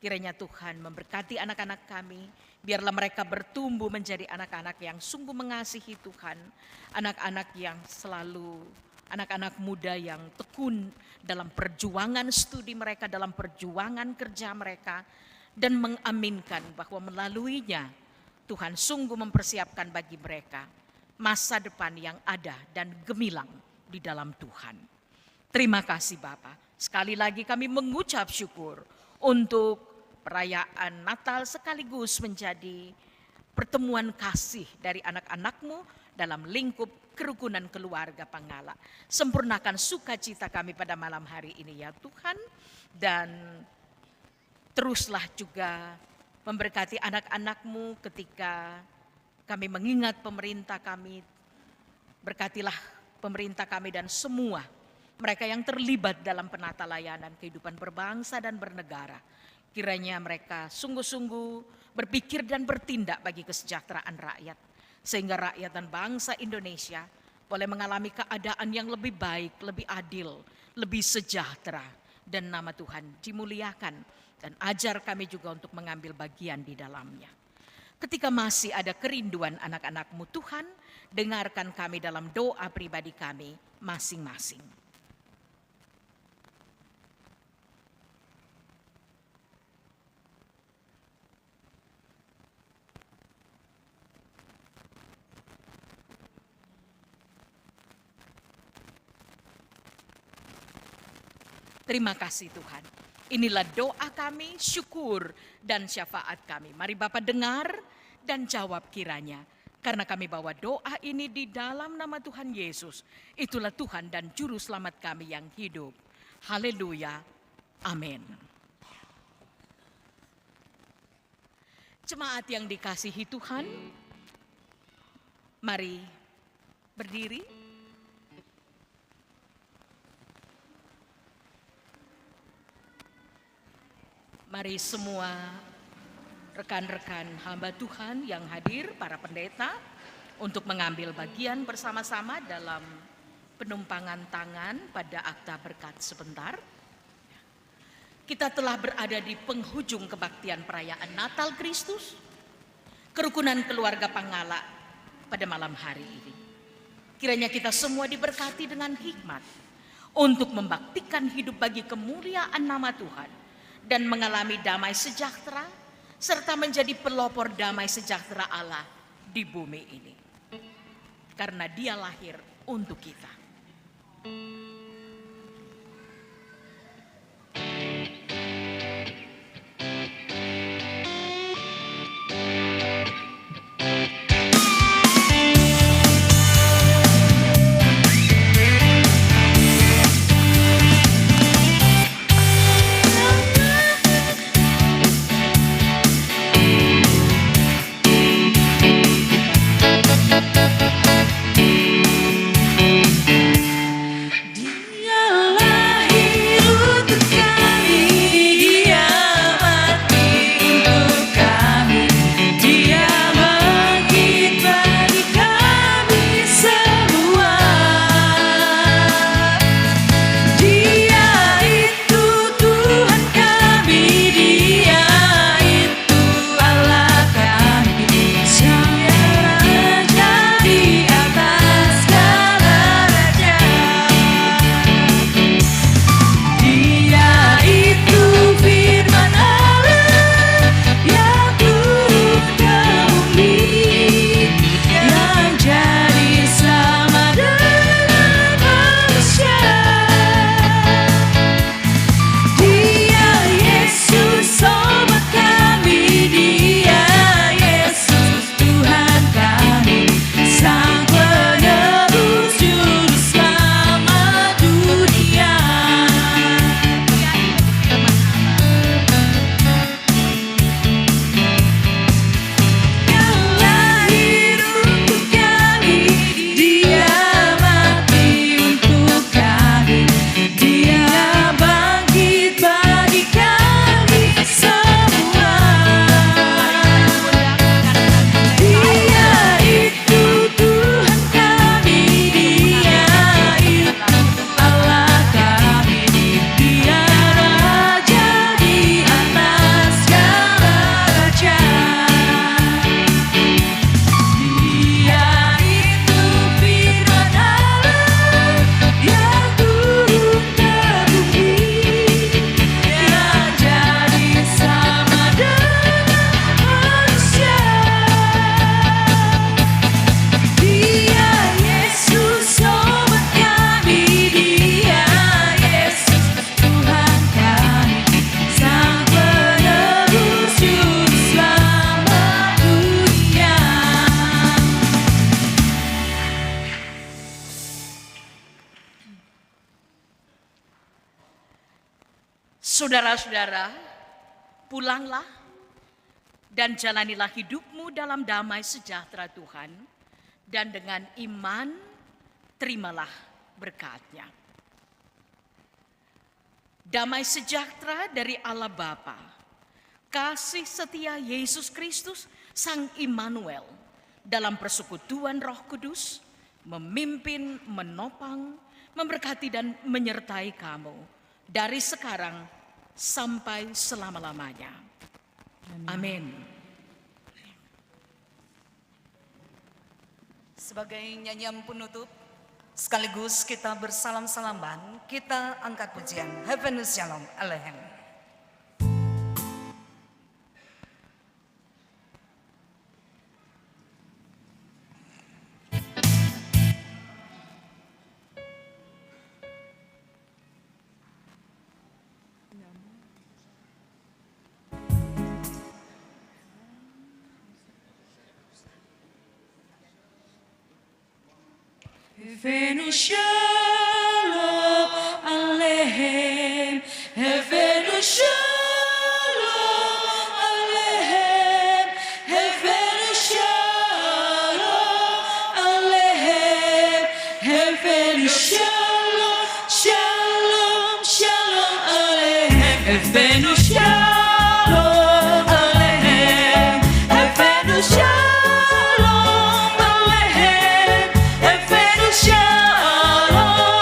Kiranya Tuhan memberkati anak-anak kami, biarlah mereka bertumbuh menjadi anak-anak yang sungguh mengasihi Tuhan, anak-anak yang selalu, anak-anak muda yang tekun dalam perjuangan studi mereka, dalam perjuangan kerja mereka, dan mengaminkan bahwa melaluinya Tuhan sungguh mempersiapkan bagi mereka masa depan yang ada dan gemilang di dalam Tuhan. Terima kasih Bapa. Sekali lagi kami mengucap syukur untuk perayaan Natal sekaligus menjadi pertemuan kasih dari anak-anak-Mu dalam lingkup kerukunan keluarga Pangala. Sempurnakan sukacita kami pada malam hari ini ya Tuhan, dan teruslah juga memberkati anak-anak-Mu ketika kami mengingat pemerintah kami. Berkatilah pemerintah kami dan semua mereka yang terlibat dalam penata layanan kehidupan berbangsa dan bernegara. Kiranya mereka sungguh-sungguh berpikir dan bertindak bagi kesejahteraan rakyat. Sehingga rakyat dan bangsa Indonesia boleh mengalami keadaan yang lebih baik, lebih adil, lebih sejahtera. Dan nama Tuhan dimuliakan. Dan ajar kami juga untuk mengambil bagian di dalamnya. Ketika masih ada kerinduan anak-anak-Mu Tuhan, dengarkan kami dalam doa pribadi kami masing-masing. Terima kasih Tuhan. Inilah doa kami, syukur dan syafaat kami. Mari Bapak dengar dan jawab kiranya. Karena kami bawa doa ini di dalam nama Tuhan Yesus. Itulah Tuhan dan Juru Selamat kami yang hidup. Haleluya. Amin. Jemaat yang dikasihi Tuhan, mari berdiri. Mari semua rekan-rekan hamba Tuhan yang hadir, para pendeta, untuk mengambil bagian bersama-sama dalam penumpangan tangan pada akta berkat sebentar. Kita telah berada di penghujung kebaktian perayaan Natal Kristus, kerukunan keluarga Pangala pada malam hari ini. Kiranya kita semua diberkati dengan hikmat untuk membaktikan hidup bagi kemuliaan nama Tuhan dan mengalami damai sejahtera serta menjadi pelopor damai sejahtera Allah di bumi ini. karena Dia lahir untuk kita. Saudara-saudara, pulanglah dan jalanilah hidupmu dalam damai sejahtera Tuhan, dan dengan iman terimalah berkat-Nya. Damai sejahtera dari Allah Bapa, kasih setia Yesus Kristus Sang Immanuel dalam persekutuan Roh Kudus memimpin, menopang, memberkati dan menyertai kamu dari sekarang sampai selama-lamanya. Amin. Sebagai nyanyian penutup, sekaligus kita bersalam-salaman, kita angkat pujian Heavenus Shalom Alehem. Heavenus Shalom Aleichem, Heavenus Shalom Aleichem, Heavenus Shalom Aleichem, Heavenus Shalom, Shalom, Shalom Aleichem, Heavenus Shalom Aleichem, Heavenus Shalom Aleichem, Heavenus Shalom.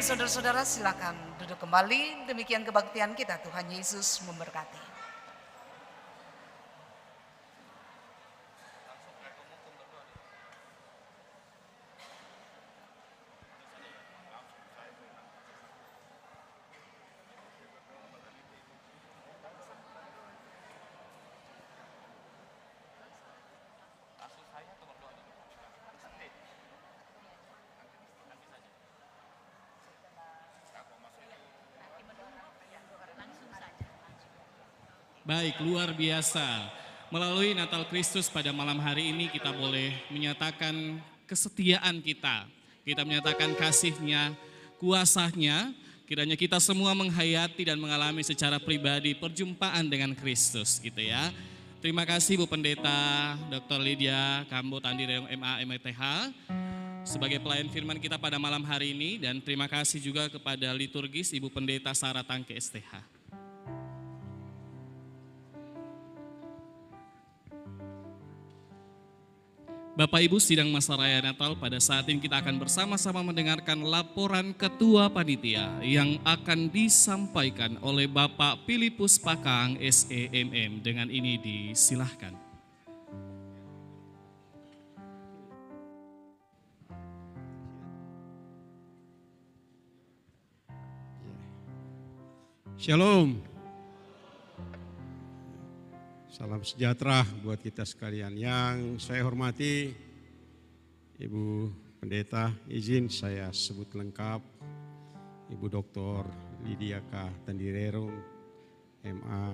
saudara-saudara silakan duduk kembali. Demikian kebaktian kita. Tuhan Yesus memberkati. Baik, luar biasa. Melalui Natal Kristus pada malam hari ini kita boleh menyatakan kesetiaan kita. Kita menyatakan kasihnya, kuasanya. Kiranya kita semua menghayati dan mengalami secara pribadi perjumpaan dengan Kristus gitu ya. Terima kasih Bu Pendeta Dr. Lydia Kambo Tandireung MA MTH sebagai pelayan firman kita pada malam hari ini. Dan terima kasih juga kepada liturgis Ibu Pendeta Sarah Tangke STH. Bapak Ibu, sidang masa raya Natal pada saat ini kita akan bersama-sama mendengarkan laporan Ketua Panitia yang akan disampaikan oleh Bapak Filipus Pakang SEMM. Dengan ini disilahkan. Shalom. Salam sejahtera buat kita sekalian. Yang saya hormati Ibu Pendeta, izin saya sebut lengkap. Ibu Dr. Lydia K. Tandireung, MA,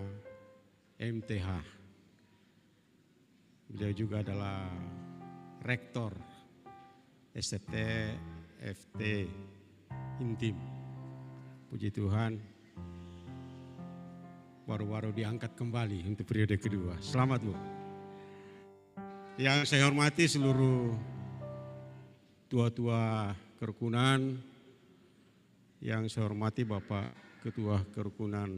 MTH. Beliau juga adalah Rektor STT FT Intim. Puji Tuhan. Baru-baru diangkat kembali untuk periode kedua. Selamat Bu. Yang saya hormati seluruh tua-tua kerukunan, yang saya hormati Bapak Ketua Kerukunan